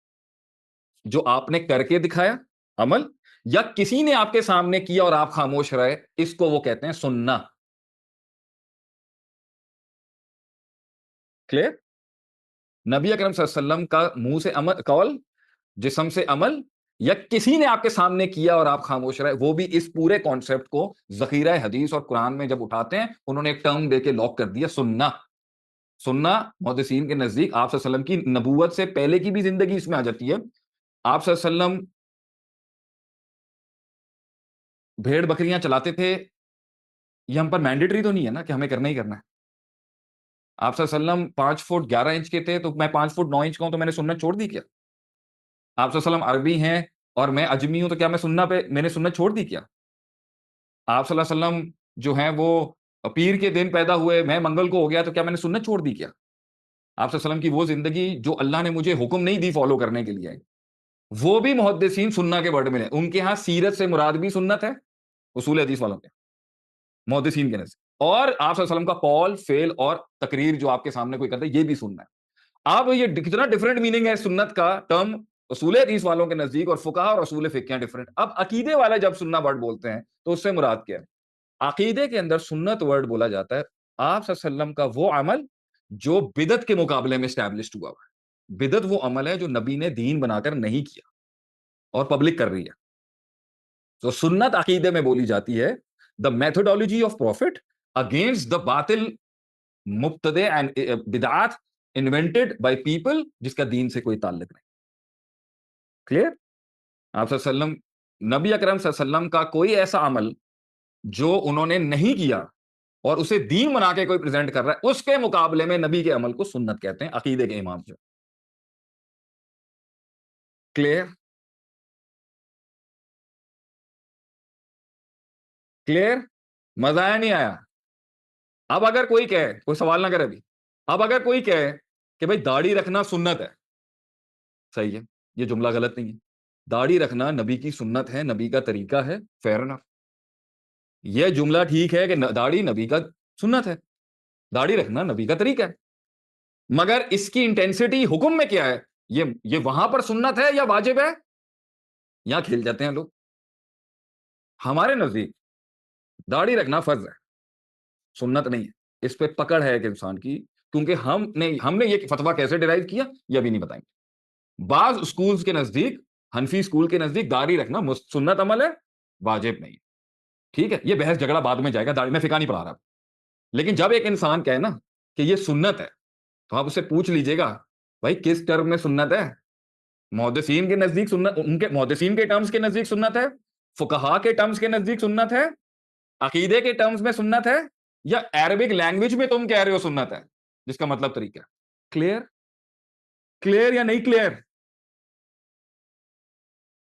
जो आपने करके दिखाया, अमल, या किसी ने आपके सामने किया और आप खामोश रहे, इसको वो कहते हैं सुन्ना। क्लियर? नबी अकरम सल्लल्लाहु अलैहि वसल्लम का मुंह से अमल, कौल, जिस्म से अमल, या किसी ने आपके सामने किया और आप खामोश रहे, वो भी इस पूरे कॉन्सेप्ट को ज़खीरा हदीस और कुरान में जब उठाते हैं, उन्होंने एक टर्म देके लॉक कर दिया सुन्ना। सुन्ना मुहद्दिसीन के नज़दीक आप सल्लल्लाहु अलैहि वसल्लम की नबूवत से पहले की भी ज़िंदगी इसमें आ जाती है। आप सल्लल्लाहु अलैहि वसल्लम भेड़-बकरियाँ चलाते थे, ये हम पर मैंडेटरी तो नहीं है ना कि हमें करना ही करना है। आप सल्लल्लाहु अलैहि वसल्लम 5 फुट 11 इंच के थे, तो मैं 5 फुट 9 इंच का हूँ, तो मैंने सुन्नत छोड़ दी क्या? आप सल्लल्लाहु अलैहि वसल्लम अरबी हैं और मैं अजमी हूँ, तो क्या मैंने सुन्नत छोड़ दी क्या? आप सल्लल्लाहु अलैहि वसल्लम जो हैं वो पीर के दिन पैदा हुए, मैं मंगल को हो गया, तो क्या मैंने सुन्नत छोड़ दी क्या? आप सल्लल्लाहु अलैहि वसल्लम की वो ज़िंदगी जो अल्लाह ने मुझे हुक्म नहीं दी फॉलो करने के लिए, वो भी मुहद्दिसीन सुन्ना के वर्ड में है। उनके यहाँ सीरत से मुराद भी सुन्नत है, उसूल हदीस वालों के, मुहद्दिसीन के नज़दीक। और आप सल्लल्लाहु अलैहि वसल्लम का कौल, फ़ेल और तकरीर जो आपके सामने कोई करता है, ये भी सुन्ना है। अब ये कितना डिफरेंट मीनिंग है सुन्नत का टर्म उसूल हदीस वालों के नज़दीक, और फुकहा और उसूल फिक़ह डिफरेंट। अब अकीदे वाले जब सुन्ना वर्ड बोलते हैं, तो उससे मुराद क्या है? अकीदे के अंदर सुन्नत वर्ड बोला जाता है आप सल्लल्लाहु अलैहि वसल्लम का वो अमल जो बिदअत के मुकाबले में एस्टैब्लिश्ड हुआ हुआ है। बिदअत वो अमल है जो नबी ने दीन बनाकर नहीं किया और पब्लिक कर रही है। तो सुन्नत अकीदे में बोली जाती है the methodology of profit against the बातिल मुब्तदे एंड बिदअत इन्वेंटेड बाय पीपल जिसका दीन से कोई ताल्लुक नहीं। क्लियर? आप सल्लल्लाहु अलैहि वसल्लम, नबी अकरम सल्लल्लाहु अलैहि वसल्लम का कोई ऐसा अमल जो उन्होंने नहीं किया और उसे दीन बना के कोई प्रेजेंट कर रहा है, उसके मुकाबले में नबी के अमल को सुन्नत कहते हैं, अकीदे के इमाम जो। क्लियर? क्लियर? मजा आया नहीं आया? अब अगर कोई कहे, कोई सवाल ना करे अभी, अब अगर कोई कहे कि भाई दाढ़ी रखना सुन्नत है, सही है, ये जुमला गलत नहीं है। दाढ़ी रखना नबी की सुन्नत है, नबी का तरीका है, फेयर एनफ। ये जुमला ठीक है कि दाढ़ी नबी का सुन्नत है, दाढ़ी रखना नबी का तरीका है। मगर इसकी इंटेंसिटी हुक्म में क्या है? ये वहां पर सुन्नत है या वाजिब है? यहां खेल जाते हैं लोग। हमारे नजदीक दाढ़ी रखना फर्ज है, सुन्नत नहीं है। इस पे पकड़ है एक इंसान की, क्योंकि हमने ये फतवा कैसे डिराइव किया, ये भी नहीं बताएंगे। बाज स्कूल्स के नजदीक, हनफी स्कूल के नजदीक दाढ़ी रखना सुन्नत अमल है, वाजिब नहीं। ठीक है, ये बहस झगड़ा बाद में जाएगा, दाढ़ी में फिका नहीं पड़ा रहा। लेकिन जब एक इंसान कहे ना कि ये सुन्नत है, तो आप उससे पूछ लीजिएगा, भाई किस टर्म में सुन्नत है? मुहद्दिसीन के नजदीक सुन्नत, उनके मुहद्दिसीन के टर्म्स के नजदीक सुन्नत है, फुकहा के टर्म्स के नजदीक सुन्नत है, अकीदे के टर्म्स में सुन्नत है, या अरबिक लैंग्वेज में तुम कह रहे हो सुन्नत है, जिसका मतलब तरीका है। क्लियर? क्लियर या नहीं क्लियर?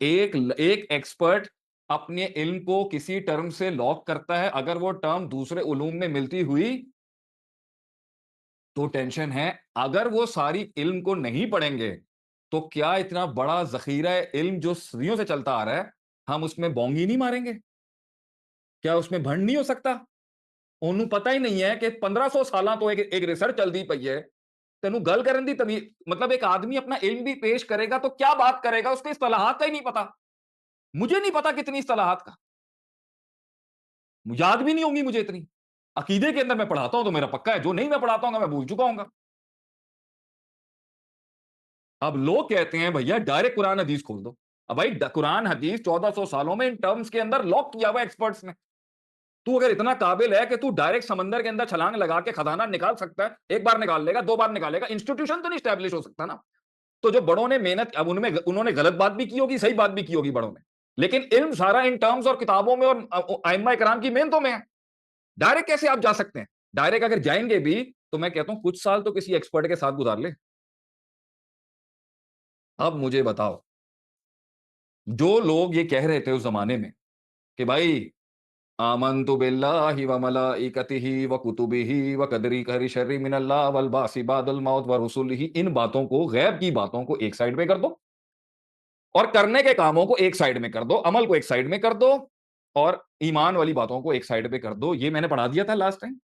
एक एक एक्सपर्ट अपने इल्म को किसी टर्म से लॉक करता है, अगर वो टर्म दूसरे उलूम में मिलती हुई तो टेंशन है। अगर वो सारी इल्म को नहीं पढ़ेंगे, तो क्या इतना बड़ा जखीरा इल्म जो सदियों से चलता आ रहा है, हम उसमें बोंगी नहीं मारेंगे? क्या उसमें भंड नहीं हो सकता? ओनू पता ही नहीं है कि 1500 साल तो एक रिसर्च चलती पई है। तेनू गल करन दी तभी, मतलब एक आदमी अपना इल्म भी पेश करेगा तो क्या बात करेगा, उसके इस्तिलाहात का ही नहीं पता। मुझे नहीं पता कितनी इस्तिलाहात का, याद भी नहीं होंगी मुझे इतनी। अकीदे के अंदर मैं पढ़ाता हूं तो मेरा पक्का है, जो नहीं मैं पढ़ाता हूं मैं भूल चुका हूं। अब लोग कहते हैं भैया डायरेक्ट कुरान हदीस खोल दो। अब भाई कुरान हदीस 1400 सालों में इन टर्म्स के अंदर लॉक किया हुआ एक्सपर्ट्स ने। तू अगर इतना काबिल है कि तू डायरेक्ट समंदर के अंदर छलांग लगा के खजाना निकाल सकता है, एक बार निकाल लेगा, दो बार निकालेगा, इंस्टीट्यूशन तो नहीं स्टैब्लिश हो सकता ना। तो जो बड़ों ने मेहनत, अब उनमें उन्होंने गलत बात भी की होगी, सही बात भी की होगी बड़ों ने, लेकिन इल्म सारा इन टर्म्स और किताबों में और आइम्मा इकराम की मेहनतों में है। डायरेक्ट कैसे आप जा सकते हैं? डायरेक्ट अगर जाएंगे भी, तो मैं कहता हूं कुछ साल तो किसी एक्सपर्ट के साथ गुजार ले। अब मुझे बताओ, जो लोग ये कह रहे थे उस जमाने में कि भाई आमन्तु बिल्लाहि व मलाइकतिहि व कुतुबिहि व कदरी खैरि शर्रि मिनल्लाह वल बासी बादल मौत व रुसुलिहि, इन बातों को, गैब की बातों को एक साइड में कर दो, और करने के कामों को एक साइड में कर दो, अमल को एक साइड में कर दो, और ईमान वाली बातों को एक साइड पे कर दो। ये मैंने पढ़ा दिया था लास्ट टाइम।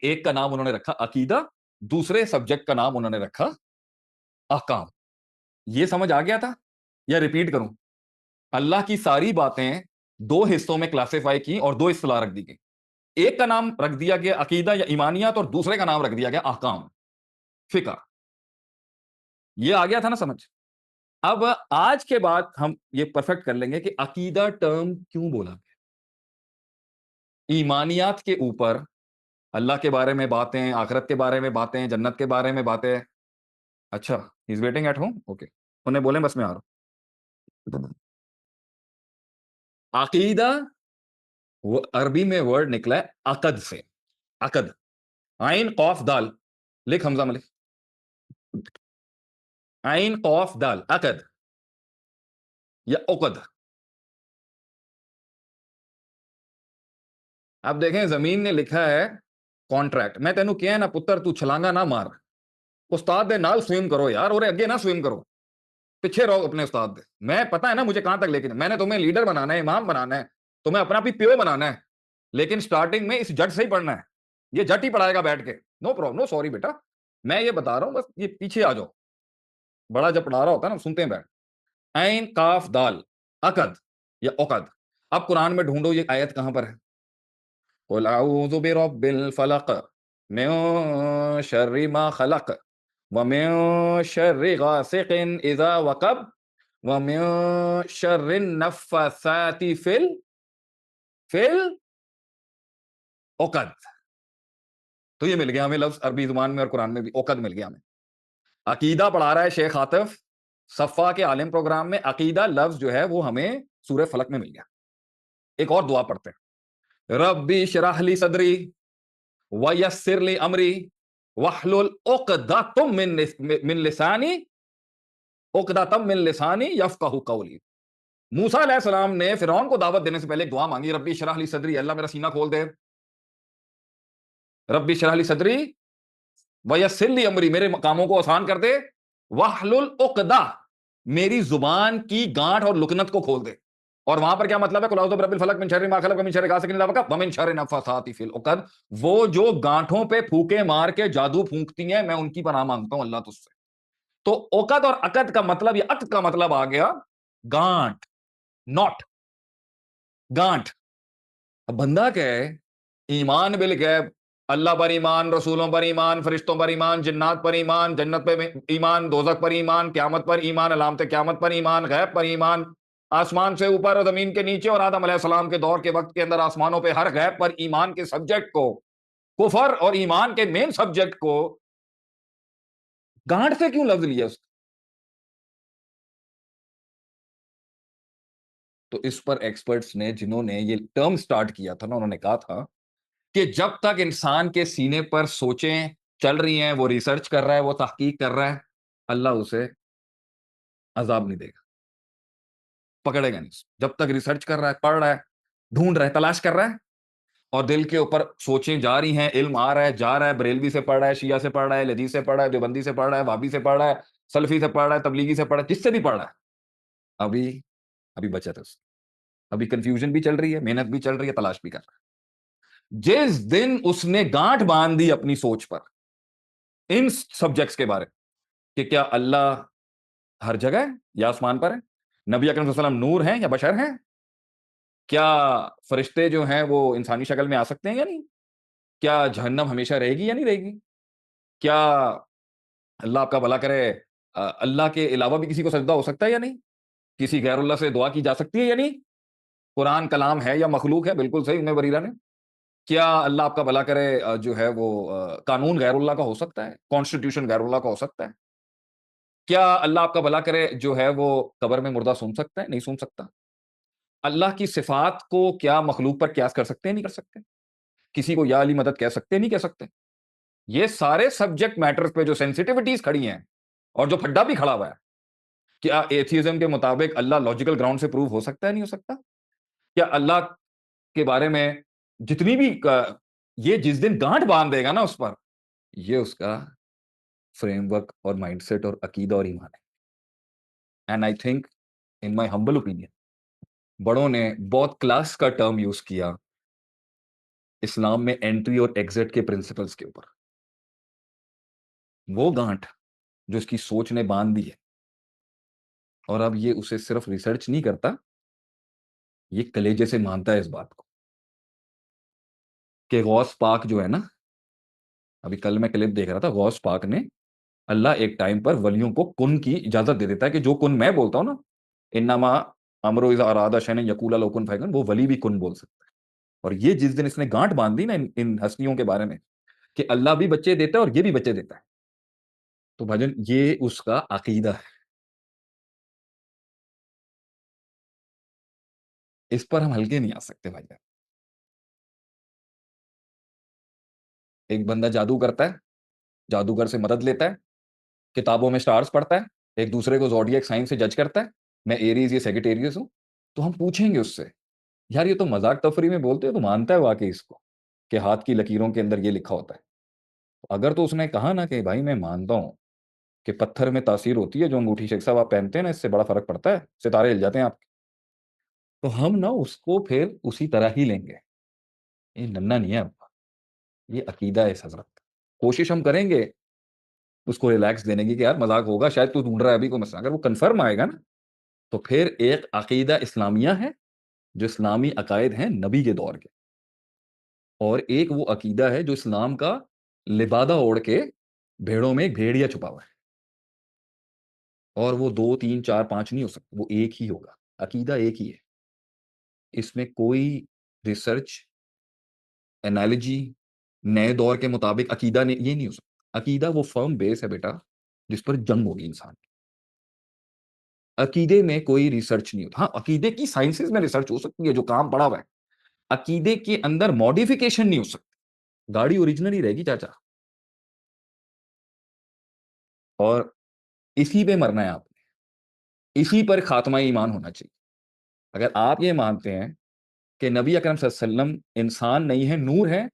एक का नाम उन्होंने रखा अकीदा, दूसरे सब्जेक्ट का नाम उन्होंने रखा अहकाम। ये समझ आ गया था या रिपीट करूं? अल्लाह की सारी बातें दो हिस्सों में क्लासिफाई की और दो इस्तिलाह रख दी गई। एक का नाम रख दिया गया अकीदा या ईमानियात, और दूसरे का नाम रख दिया गया अहकाम, फिक्र। ये आ गया था ना समझ? अब आज के बाद हम ये परफेक्ट कर लेंगे कि अकीदा टर्म क्यों बोला गया। ईमानियात के ऊपर अल्लाह के बारे में बातें, आखिरत के बारे में बातें, जन्नत के बारे में बातें। अच्छा, he is waiting at home, okay. उन्हें बोले बस मैं आ रहा हूं। अकीदा, वो अरबी में वर्ड निकला है अकद से। अकद, आइन कौफ दाल, लिख हमजा मलिक, आइन कौफ दाल, अकद या उकद। अब देखें, जमीन ने लिखा है कॉन्ट्रैक्ट। मैं तेनू क्या है ना पुत्र, तू छलांगा ना मार, उस्ताद दे नाल स्विम करो यार, और अगे ना स्विम करो, पीछे रहो अपने उस्ताद दे। मैं पता है ना मुझे कहां तक, लेकिन मैंने तुम्हें लीडर बनाना है, इमाम बनाना है, तुम्हें अपना भी प्यो बनाना है, लेकिन स्टार्टिंग में इस जट से ही पढ़ना है। ये जट ही पढ़ाएगा बैठ के। नो प्रॉब्लम, नो सॉरी बेटा, मैं ये बता रहा हूं, बस ये पीछे आ जाओ। बड़ा जब पढ़ा रहा होता है ना, सुनते हैं बैठ। ऐन काफ दाल, अकद या उकद। अब कुरान में ढूंढो ये आयत कहां पर है। कुल अऊज़ु बिरब्बिल फलक मिन शर्रि मा खलक व मिन शर्रि गासिकिन इज़ा वक़ब व मिन शर्रि नफ़्फ़ासाति फिल उक़द। तो ये मिल गया हमें लफ्ज़ अरबी ज़ुबान में और कुरान में भी, उक़द मिल गया हमें। अकीदा पढ़ा रहा है शेख आतिफ, सफ़ा के आलिम प्रोग्राम में। अकीदा लफ्ज़ जो है वो हमें सूरह फलक में मिल गया। एक और दुआ पढ़ते हैं, रब्बी इशरह ली सदरी वयस्सिर ली अमरी वहलुल उक़दतम मिन लिसानी उक़दतम मिन लिसानी यफ़क़हू क़ौली। मूसा अलैहिस्सलाम ने फ़िरौन को दावत देने से पहले एक दुआ माँगी, रब्बी इश्रह ली सदरी, अल्लाह मेरा सीना खोल दे। रब्बी इश्रह ली सदरी वयस्सिर ली अमरी, मेरे कामों को आसान कर दे। वहलुल उक़दा, मेरी ज़ुबान की गाँठ और लुकनत को खोल दे। और वहां पर क्या मतलब है? कुल औज़ु बिरब्बिल फलक, मिन शर्रि मा खलक, व मिन शर्रि गासिकिन इज़ा वक़ब, व मिन शर्रि नफ़्फ़ासाति फ़िल उक़द। वो जो गाँठों पे फूंके मार के जादू फूंकती हैं, मैं उनकी पनाह मांगता हूं अल्लाह तुझसे। तो उक़द और अक़द का मतलब, या अक़्द का मतलब आ गया गाँठ, नॉट, गाँठ। अब बंदा क्या है, ईमान बिल गैब, अल्लाह पर ईमान, रसूलों पर ईमान, फरिश्तों पर ईमान, जिन्नात पर ईमान, जन्नत पे ईमान, दोज़ख पर ईमान, क़यामत पर ईमान, अलामत क़यामत पर ईमान, गैब पर ईमान, आसमान से ऊपर और ज़मीन के नीचे और आदम अलैहिस्सलाम के दौर के वक़्त के अंदर आसमानों पे हर गैब पर ईमान के सब्जेक्ट को, कुफ़र और ईमान के मेन सब्जेक्ट को गाँठ से क्यों लफ्ज़ लिया उसने? तो इस पर एक्सपर्ट्स ने, जिन्होंने ये टर्म स्टार्ट किया था ना, उन्होंने कहा था कि जब तक इंसान के सीने पर सोचें चल रही हैं, वो रिसर्च कर रहा है, वो तहकीक कर रहा है, अल्लाह उसे अज़ाब नहीं देगा, पकड़ेगा नहीं। जब तक रिसर्च कर रहा है, पढ़ रहा है, ढूँढ रहा है, तलाश कर रहा है, और दिल के ऊपर सोचें जा रही हैं, इल्म आ रहा है, जा रहा है, बरेलवी से पढ़ रहा है, शिया से पढ़ रहा है, लदीद से पढ़ रहा है, देवबंदी से पढ़ रहा है, वहाबी से पढ़ रहा है, सलफ़ी से पढ़ रहा है, तबलीगी से पढ़ रहा है, जिससे भी पढ़ रहा है, अभी अभी बचत है उसकी। अभी कन्फ्यूजन भी चल रही है, मेहनत भी चल रही है, तलाश भी कर रहा है। जिस दिन उसने गाँठ बाँध दी अपनी सोच पर, इन सब्जेक्ट्स के बारे में, कि क्या अल्लाह हर जगह है या आसमान पर है? नबी अकरम सल्लल्लाहु अलैहि वसल्लम नूर हैं या बशर हैं? क्या फरिश्ते जो हैं वो इंसानी शक्ल में आ सकते हैं या नहीं? क्या जहन्नम हमेशा रहेगी या नहीं रहेगी? क्या अल्लाह आपका भला करे, अल्लाह के अलावा भी किसी को सजदा हो सकता है या नहीं? किसी गैरुल्लाह से दुआ की जा सकती है या नहीं? कुरान कलाम है या मखलूक है? बिल्कुल सही, उम्मे बरीरा ने। क्या अल्लाह आपका भला करे, जो है वो कानून गैरुल्लाह का हो सकता है? कॉन्स्टिट्यूशन गैरुल्लाह का हो सकता है? क्या अल्लाह आपका भला करे, जो है वो कब्र में मुर्दा सुन सकता है? नहीं सुन सकता। अल्लाह की सिफ़ात को क्या मखलूक पर क़यास कर सकते हैं? नहीं कर सकते। किसी को या अली मदद कह सकते हैं? नहीं कह सकते। ये सारे सब्जेक्ट मैटर्स पे जो सेंसिटिविटीज़ खड़ी हैं, और जो फड्डा भी खड़ा हुआ है, क्या एथियज़्म के मुताबिक अल्लाह लॉजिकल ग्राउंड से प्रूव हो सकता है? नहीं हो सकता? क्या अल्लाह के बारे में जितनी भी ये जिस दिन गाँठ बाँध देगा ना उस पर, ये उसका फ्रेमवर्क और माइंडसेट और अकीदा और ईमान है। And I think, in my humble opinion, बड़ों ने बहुत क्लास का टर्म यूज़ किया इस्लाम में एंट्री और एग्जिट के प्रिंसिपल्स के ऊपर। वो गाँठ जो इसकी सोच ने बाँध दी है, और अब ये उसे सिर्फ रिसर्च नहीं करता, ये कलेजे से मानता है इस बात को, कि गौस पाक जो है ना, अभी कल मैं क्लिप देख रहा था, गौस पाक ने, अल्लाह एक टाइम पर वलियों को कुन की इजाज़त दे देता है कि जो कुन मैं बोलता हूँ ना, इन्नमा अमरु इज़ा अरादा शैअन यक़ूला लहू कुन फयकुन, वो वली भी कुन बोल सकता है। और ये जिस दिन इसने गाँठ बाँध दी ना इन इन हस्तियों के बारे में, कि अल्लाह भी बच्चे देता है और ये भी बच्चे देता है, तो भाईजान ये उसका अकीदा है। इस पर हम हल्के नहीं आ सकते भाईजान। एक बंदा जादू करता है, जादूगर से मदद लेता है, किताबों में स्टार्स पढ़ता है, एक दूसरे को ज़ोडिएक साइन से जज करता है, मैं एरीज़, ये सैजिटेरियस हूँ, तो हम पूछेंगे उससे, "यार ये तो मज़ाक-तफ़री में बोलते हो, तू मानता है वाक़ई इसको, कि हाथ की लकीरों के अंदर ये लिखा होता है?" अगर तो उसने कहा ना कि भाई मैं मानता हूँ कि पत्थर में तासीर होती है, जो अंगूठी शेख साहब आप पहनते हैं ना, इससे बड़ा फ़र्क पड़ता है, सितारे हिल जाते हैं आपके, तो हम ना उसको फिर उसी तरह ही लेंगे। ये नन्ना नहीं है अब, ये अकीदा है इस हज़रत का। कोशिश हम करेंगे उसको रिलैक्स देने की कि यार मज़ाक होगा, शायद तू ढूँढ रहा है अभी कोई मसला। अगर वो कन्फर्म आएगा ना, तो फिर एक अकीदा इस्लामिया है, जो इस्लामी अकायद हैं नबी के दौर के, और एक वो अकीदा है जो इस्लाम का लिबादा ओढ़ के भेड़ों में एक भेड़िया छुपा हुआ है, और वो 2, 3, 4, 5 नहीं हो सकता, वो एक ही होगा। अकीदा एक ही है। इसमें कोई रिसर्च, एनालॉजी, नए दौर के मुताबिक अकीदा ने ये नहीं हो सकता। अकीदा वो फ़र्म बेस है बेटा, जिस पर जंग होगी इंसान की। अकीदे में कोई रिसर्च नहीं होता। हाँ, अकीदे की साइंसेज़ में रिसर्च हो सकती है, जो काम पड़ा हुआ है। अकीदे के अंदर मॉडिफिकेशन नहीं हो सकती। गाड़ी ओरिजिनल ही रहेगी चाचा, और इसी पे मरना है आपने। इसी पर खात्मा ईमान होना चाहिए। अगर आप ये मानते हैं कि नबी अकरम सल्लल्लाहु अलैहि वसल्लम इंसान नहीं है, नूर है,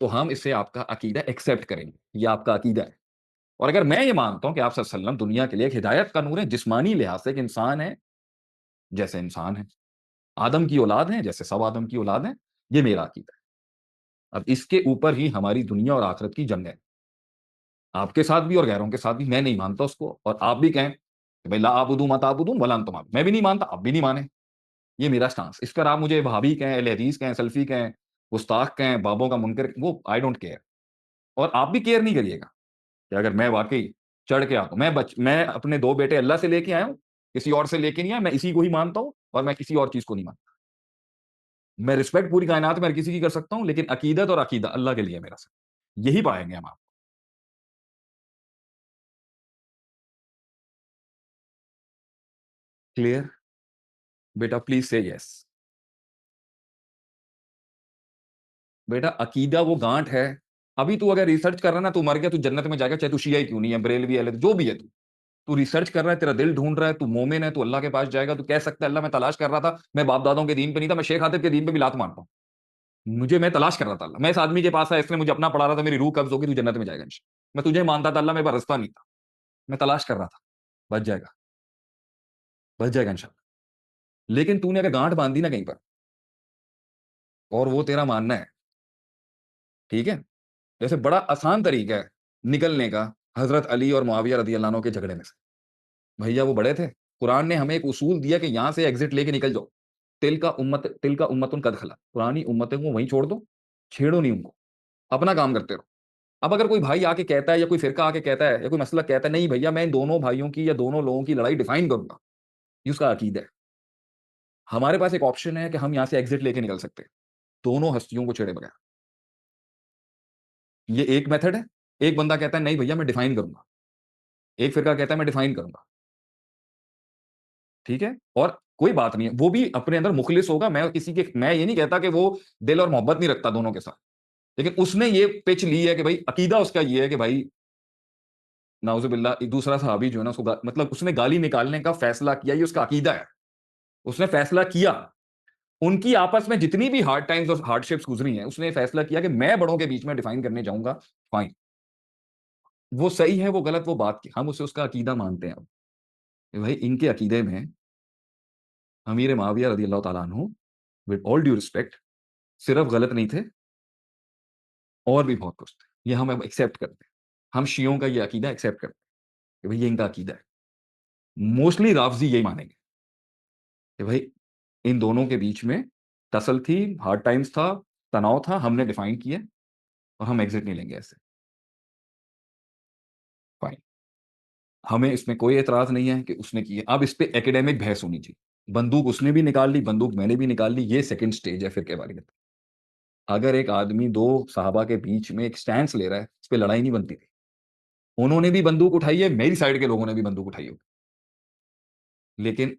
तो हम इसे आपका अकीदा एक्सेप्ट करेंगे। ये आपका अकीदा है। और अगर मैं ये मानता हूँ कि आप सल्लल्लाहु अलैहि वसल्लम दुनिया के लिए एक हिदायत का नूर है, जिस्मानी लिहाज से एक इंसान है, जैसे इंसान है। आदम की औलाद है, जैसे सब आदम की औलाद है। ये मेरा अकीदा है। अब इसके ऊपर ही हमारी दुनिया और आखिरत की जंग है। आपके साथ भी और गैरों के साथ भी। मैं नहीं मानता उसको, और आप भी कहें कि भाई ला आबुदू मत आबुदू वला अंतुम आबिदून। मैं भी नहीं मानता, आप भी नहीं माने। ये मेरा स्टांस। इस पर आप मुझे वहाबी कहें, अहले हदीस कहें, सलफी कहें, गुस्ताख कहें, बाबों का मुनकर, वो आई डोंट केयर। और आप भी केयर नहीं करिएगा कि अगर मैं वाकई चढ़ के आता हूं, मैं अपने 2 बेटे अल्लाह से लेके आया हूं, किसी और से लेके नहीं आया। मैं इसी को ही मानता हूं, और मैं किसी और चीज को नहीं मानता। मैं रिस्पेक्ट पूरी कायनात में हर किसी की कर सकता हूं, लेकिन अकीदत और अकीदा अल्लाह के लिए है मेरा सिर्फ। यही पाएंगे हम आप। क्लियर? बेटा प्लीज से यस। बेटा अकीदा वो गांठ है। अभी तू अगर रिसर्च कर रहा है ना, तू मर गया, तू जन्नत में जाएगा, चाहे तू शिया ही क्यों नहीं है, बरेलवी है, जो भी है तू। तू रिसर्च कर रहा है, तेरा दिल ढूंढ रहा है, तू मोमिन है, तू अल्लाह के पास जाएगा। तू कह सकता है अल्लाह मैं तलाश कर रहा था, मैं बाप दादों के दीन पे नहीं था, मैं शेख आतिफ के दीन पे भी लात मारता हूँ। मुझे मैं तलाश कर रहा था अल्लाह, मैं इस आदमी के पास आया, इसने मुझे अपना पढ़ा रहा था, मेरी रूह कब्ज होगी, तू जन्नत में जाएगा इंशाल्लाह। मैं तुझे मानता था अल्लाह, मेरे पास रास्ता नहीं था, मैं तलाश कर रहा था। बच जाएगा, बच जाएगा इंशाल्लाह। लेकिन तूने अगर गांठ बांधी ना कहीं पर, और वो तेरा मानना है, ठीक है। जैसे बड़ा आसान तरीका है निकलने का, हजरत अली और मुआविया रदी अल्लाह अन्हु के झगड़े में से। भैया वो बड़े थे। कुरान ने हमें एक उसूल दिया कि यहां से एग्जिट लेके निकल जाओ। तिल का उम्मतुन कद खला। पुरानी उम्मतें को वहीं छोड़ दो, छेड़ो नहीं उनको, अपना काम करते रहो। अब अगर कोई भाई आके कहता है, या कोई फिरका आके कहता है, या कोई मसला कहता है, नहीं भैया मैं इन दोनों भाइयों की या दोनों लोगों की लड़ाई डिफाइन करूंगा, ये उसका अकीदा है। हमारे पास एक ऑप्शन है कि हम यहां से एग्जिट लेके निकल सकते हैं, दोनों हस्तियों को छेड़े बगैर। ये एक मेथड है। एक बंदा कहता है नहीं भैया मैं डिफाइन करूंगा, एक फिरका कहता है मैं डिफाइन करूंगा, ठीक है। और कोई बात नहीं है, वो भी अपने अंदर मुखलिस होगा। मैं ये नहीं कहता कि वो दिल और मोहब्बत नहीं रखता दोनों के साथ, लेकिन उसने ये पिच ली है कि भाई अकीदा उसका ये है कि भाई नाउजुबिल्ला, एक दूसरा सहाबी जो है ना, उसको मतलब उसने गाली निकालने का फैसला किया, ये उसका अकीदा है। उसने फैसला किया, उनकी आपस में जितनी भी हार्ड टाइम्स और हार्डशिप्स गुजरी हैं, उसने फैसला किया कि मैं बड़ों के बीच में डिफाइन करने जाऊंगा। फाइन, वो सही है वो गलत, वो बात की, हम उसे उसका अकीदा मानते हैं। अब कि भाई इनके अकीदे में अमीर माविया रदी अल्लाह तआला अन्हु, विद ऑल ड्यू रिस्पेक्ट, सिर्फ गलत नहीं थे, और भी बहुत कुछ थे। ये हम अब एक्सेप्ट करते हैं। हम शियों का ये अकीदा एक्सेप्ट करते हैं कि भाई ये इनका अकीदा है। मोस्टली राफ़ज़ी यही मानेंगे कि भाई इन दोनों के बीच में टसल थी, हार्ड टाइम्स था, तनाव था, हमने डिफाइन किया, और हम एग्जिट नहीं लेंगे ऐसे। फाइन, हमें इसमें कोई एतराज नहीं है कि उसने की है। अब इस पे एकेडमिक बहस होनी चाहिए। बंदूक उसने भी निकाल ली, बंदूक मैंने भी निकाल ली, ये सेकंड स्टेज है फिर वारियत। अगर एक आदमी दो साहबा के बीच में एक स्टैंस ले रहा है, इस पे लड़ाई नहीं बनती थी। उन्होंने भी बंदूक उठाई है, मेरी साइड के लोगों ने भी बंदूक उठाई होगी। लेकिन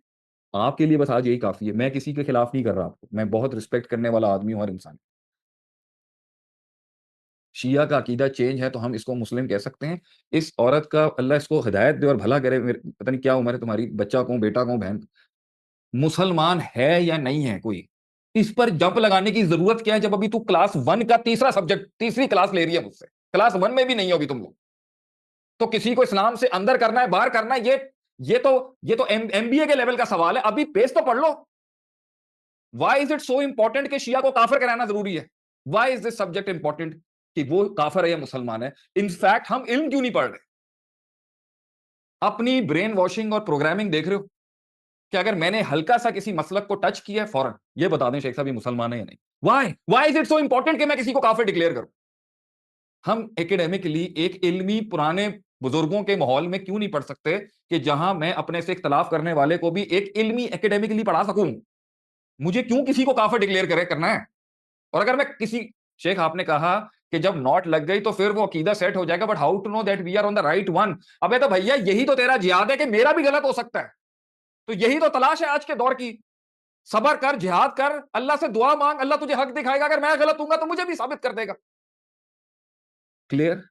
आपके लिए बस आज यही काफी है। मैं किसी के खिलाफ नहीं कर रहा आपको, मैं बहुत रिस्पेक्ट करने वाला आदमी हूं हर इंसान। शिया का अकीदा चेंज है तो हम इसको मुस्लिम कह सकते हैं। इस औरत का अल्लाह इसको हिदायत दे और भला करे। पता नहीं क्या उम्र है तुम्हारी, बच्चा कहूं, बेटा कहूं, बहन। मुसलमान है या नहीं है कोई, इस पर जंप लगाने की जरूरत क्या है, जब अभी तू क्लास 1 का तीसरा सब्जेक्ट, तीसरी क्लास ले रही है मुझसे। क्लास 1 में भी नहीं हो अभी तुम लोग। तो किसी को इस्लाम से अंदर करना है, बाहर करना है, ये तो एमबीए के लेवल का सवाल है। अभी पेज तो पढ़ लो। Why is it so important कि शिया को काफिर कराना जरूरी है? Why is this subject important कि वो काफिर है या मुसलमान है? इनफैक्ट हम इल्म क्यों नहीं पढ़ रहे? अपनी ब्रेन वॉशिंग और प्रोग्रामिंग देख रहे हो कि अगर मैंने हल्का सा किसी मसलक को टच किया है, फौरन ये बता दें शेख साहब ये मुसलमान है या नहीं। Why is it so important कि मैं किसी को काफिर डिक्लेयर करूं? हम एकेडमिकली एक इल्मी पुराने बुजुर्गों के माहौल में क्यों नहीं पढ़ सकते कि जहां मैं अपने से इख्तलाफ करने वाले को भी एक इल्मी एकेडमिकली पढ़ा सकूं? मुझे क्यों किसी को काफिर डिक्लेयर करे करना है? और अगर मैं किसी, शेख आपने कहा कि जब नॉट लग गई तो फिर वो अकीदा सेट हो जाएगा, but how to know that we are on the right one? अबे तो भैया यही तो तेरा जिहाद है कि मेरा भी गलत हो सकता है। तो यही तो तलाश है आज के दौर की। सबर कर, जिहाद कर, अल्लाह से दुआ मांग, अल्लाह तुझे हक दिखाएगा। अगर मैं गलत हूंगा तो मुझे भी साबित कर देगा। क्लियर?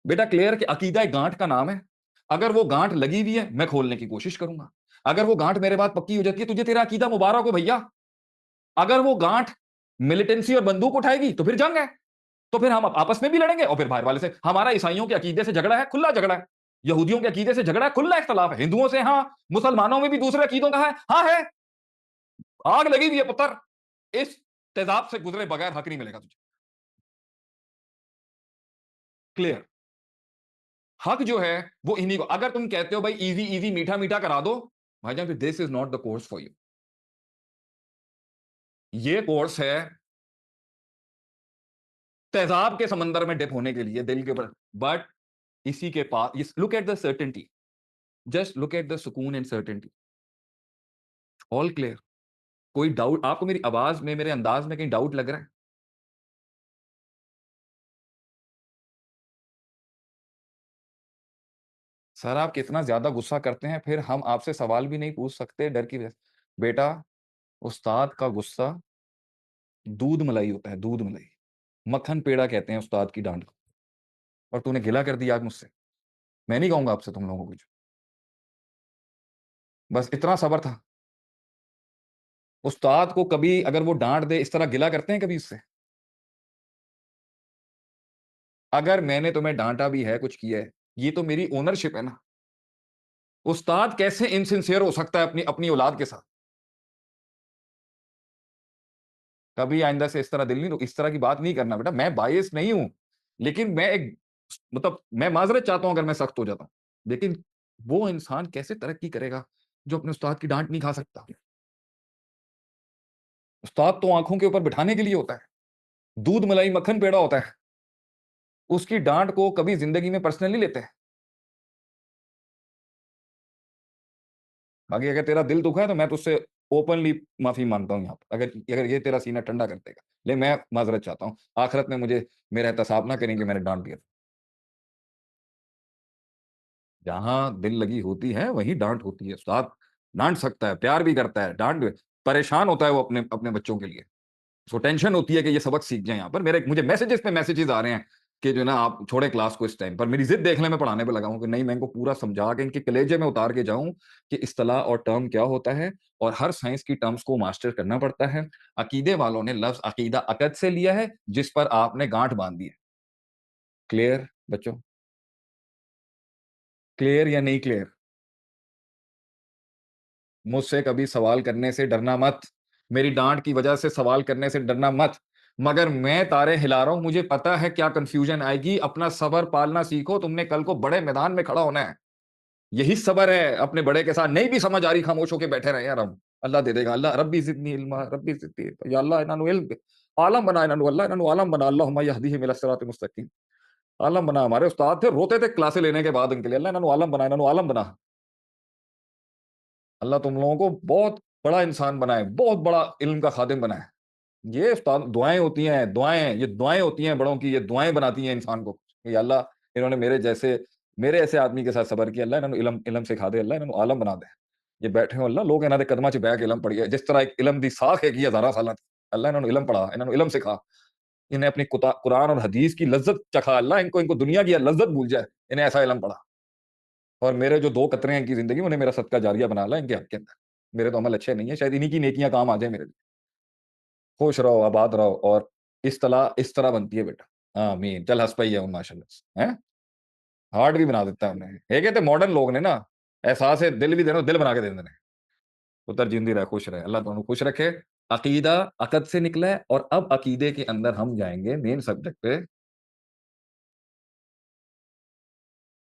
बेटा क्लियर कि अकीदा एक गांठ का नाम है। अगर वो गांठ लगी हुई है, मैं खोलने की कोशिश करूंगा। अगर वो गांठ मेरे बाद पक्की हो जाती है, तुझे तेरा अकीदा मुबारक हो भैया। अगर वो गांठ मिलिटेंसी और बंदूक उठाएगी तो फिर जंग है। तो फिर हम आपस में भी लड़ेंगे और फिर बाहर वाले से। हमारा ईसाइयों के अकीदे से झगड़ा है, खुला झगड़ा है। यहूदियों के अकीदे से झगड़ा है, खुला इख्तलाफ है। हिंदुओं से हाँ, मुसलमानों में भी दूसरे अकीदों का है, हाँ है। आग लगी हुई है पुत्र। इस तेजाब से गुजरे बगैर हक नहीं मिलेगा तुझे। क्लियर। हक जो है वो इन्हीं को, अगर तुम कहते हो भाई इजी इजी मीठा मीठा करा दो, भाईजान फिर this is not the course for you. ये कोर्स है तेजाब के समंदर में डिप होने के लिए दिल के ऊपर। बट इसी के पास look at the certainty, just look at the सुकून एंड सर्टेनिटी। All clear. कोई डाउट आपको मेरी आवाज में, मेरे अंदाज में कहीं डाउट लग रहा है? सर आप कितना ज्यादा गुस्सा करते हैं, फिर हम आपसे सवाल भी नहीं पूछ सकते डर की वजह से। बेटा, उस्ताद का गुस्सा दूध मलाई होता है, दूध मलाई। मक्खन पेड़ा कहते हैं उस्ताद की डांट को। और तूने गिला कर दिया आज मुझसे। मैं नहीं कहूंगा आपसे तुम लोगों को कुछ। बस इतना सब्र था। उस्ताद को कभी अगर वो डांट दे इस तरह गिला करते हैं कभी इससे? अगर मैंने तुम्हें डांटा भी है, कुछ किया है, ये तो मेरी ओनरशिप है ना। उस्ताद कैसे इनसिंसियर हो सकता है अपनी अपनी औलाद के साथ? कभी आइंदा से इस तरह दिल नहीं, तो इस तरह की बात नहीं करना बेटा। मैं बायस नहीं हूं, लेकिन मैं एक मतलब मैं माजरत चाहता हूं अगर मैं सख्त हो जाता हूं। लेकिन वो इंसान कैसे तरक्की करेगा जो अपने उस्ताद की डांट नहीं खा सकता? उस्ताद तो आंखों के ऊपर बिठाने के लिए होता है, दूध मलाई मक्खन पेड़ा होता है। उसकी डांट को कभी जिंदगी में पर्सनली लेते हैं। बाकी अगर तेरा दिल दुखा है तो मैं तुझसे ओपनली माफी मांगता हूं यहाँ पर, अगर अगर ये तेरा सीना ठंडा कर देगा। लेकिन मैं माजरत चाहता हूँ, आखिरत में मुझे मेरा एहतसाब ना करेंगे मैंने डांट दिया। जहां दिल लगी होती है वहीं डांट होती है। उस्ताद डांट सकता है, प्यार भी करता है, डांट परेशान होता है वो अपने अपने बच्चों के लिए। उसको टेंशन होती है कि ये सबक सीख जाए। यहाँ पर मेरे मुझे मैसेजेस पे मैसेजेस आ रहे हैं कि जो ना आप छोड़े क्लास को इस टाइम पर। मेरी जिद देख ले, मैं पढ़ाने पे लगा हूं कि नहीं, मैं इनको पूरा समझा के इनके कलेजे में उतार के जाऊं कि इस्तिलाह और टर्म क्या होता है। और हर साइंस की टर्म्स को मास्टर करना पड़ता है। अकीदे वालों ने लफ्ज अकीदा अकद से लिया है, जिस पर आपने गांठ बांध दी है। क्लियर बच्चों? क्लियर या नहीं क्लियर? मुझसे कभी सवाल करने से डरना मत। मेरी डांट की वजह से सवाल करने से डरना मत। मगर मैं तारे हिला रहा हूं, मुझे पता है क्या कंफ्यूजन आएगी। अपना सबर पालना सीखो, तुमने कल को बड़े मैदान में खड़ा होना है। यही सबर है अपने बड़े के साथ। नहीं भी समझ आ रही, खामोश होके बैठे रहे यार हम। अल्लाह दे देगा। अल्लाह रब्बी जिदनी इल्मा, रब्बी जिदनी इल्मा। या अल्लाह इन्हां नु इल्म आलम बना, इन्हां नु अल्लाह इन्हां नु आलम बना। अल्लाहुम्मा यहदीहिम इला सिरातिल मुस्तकीम। आलम बना। हमारे उस्ताद थे, रोते थे क्लासे लेने के बाद उनके लिए। अल्लाह इन्हां नु आलम बना, इन्हां नु आलम बना। अल्लाह तुम लोगों को बहुत बड़ा इंसान बनाए, बहुत बड़ा इल्म का खादिम बनाए। ये उस्ताद दुआएं होती हैं, दुआएं, ये दुआएं होती हैं बड़ों की, ये दुआएं बनाती हैं इंसान को कि अल्लाह इन्होंने मेरे ऐसे आदमी के साथ सबर किया। अल्लाह इन्होंने इलम इलम सिखा दे, अल्लाह इन्होंने आलम बना दे। ये बैठे हो अल्लाह, लोग इन्हों के कदमां च बह के इलम पढ़िए। जिस तरह एक इलम दी साख हैगी हज़ारां सालां दी। अल्लाह इन्होंने इलम पढ़ा, इन्होंने इलम सिखा। इन्हें अपनी कुरान और हदीस की लज्जत चखा। अल्लाह इनको इनको दुनिया की लज्जत भूल जाए, इन्हें ऐसा इलम पढ़ा। और मेरे जो 2 कतरे हैं इनकी ज़िंदगी में, उन्हें मेरा सदका जारिया बना ला इनके हक के अंदर। मेरे तो अमल अच्छे नहीं है, शायद इन्हीं की नेकियां काम आ जाए मेरे लिए। खुश रहो, आबाद रहो। और इस तरह बनती है बेटा। आमीन। चल हँस पई है माशाल्लाह, हैं? हार्ट भी बना देता है हमने। ये कहते मॉडर्न लोग ने ना, एहसास है दिल भी देना, दिल बना के दे देने। पुत्र जिंदी रहे, खुश रहे, अल्लाह दोनों खुश रखे। अकीदा अकद से निकला है और अब अकीदे के अंदर हम जाएंगे मेन सब्जेक्ट पे।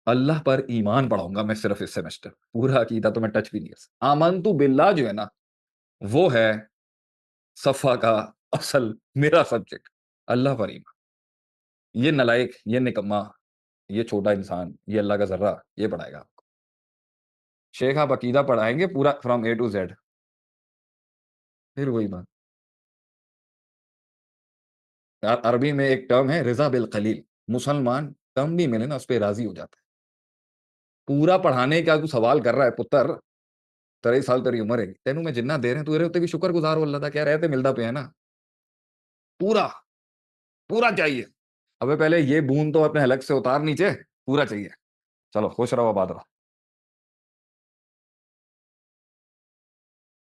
अल्लाह पर ईमान पढ़ाऊंगा मैं सिर्फ इस सेमेस्टर। पूरा अकीदा तो मैं टच भी नहीं कर सकता। आमनतु बिल्लाह जो है ना, वो है सफ़ा का असल मेरा सब्जेक्ट। अल्लाह पर ईमान। ये नालायक, ये निकम्मा, ये छोटा इंसान, ये अल्लाह का ज़र्रा, ये पढ़ाएगा आपको। शेख आप अकीदा पढ़ाएँगे पूरा फ्रॉम ए टू ज़ेड। फिर वही बात। अरबी में एक टर्म है रिज़ा बिल क़लील। मुसलमान कम भी मिले ना उस पे राज़ी हो जाता है। पूरा पढ़ाने का तू सवाल कर रहा है पुत्र, 23 साल तेरी उम्र है। तेनू मैं जिन्ना दे रहे तू एहदे उत्ते भी शुक्रगुज़ार हो अल्लाह दा। क्या रहते मिलदा पिया ना। पूरा, पूरा चाहिए। अबे पहले ये बूंद तो अपने हलक से उतार नीचे, पूरा चाहिए। चलो खुश रहो, आबाद रहो।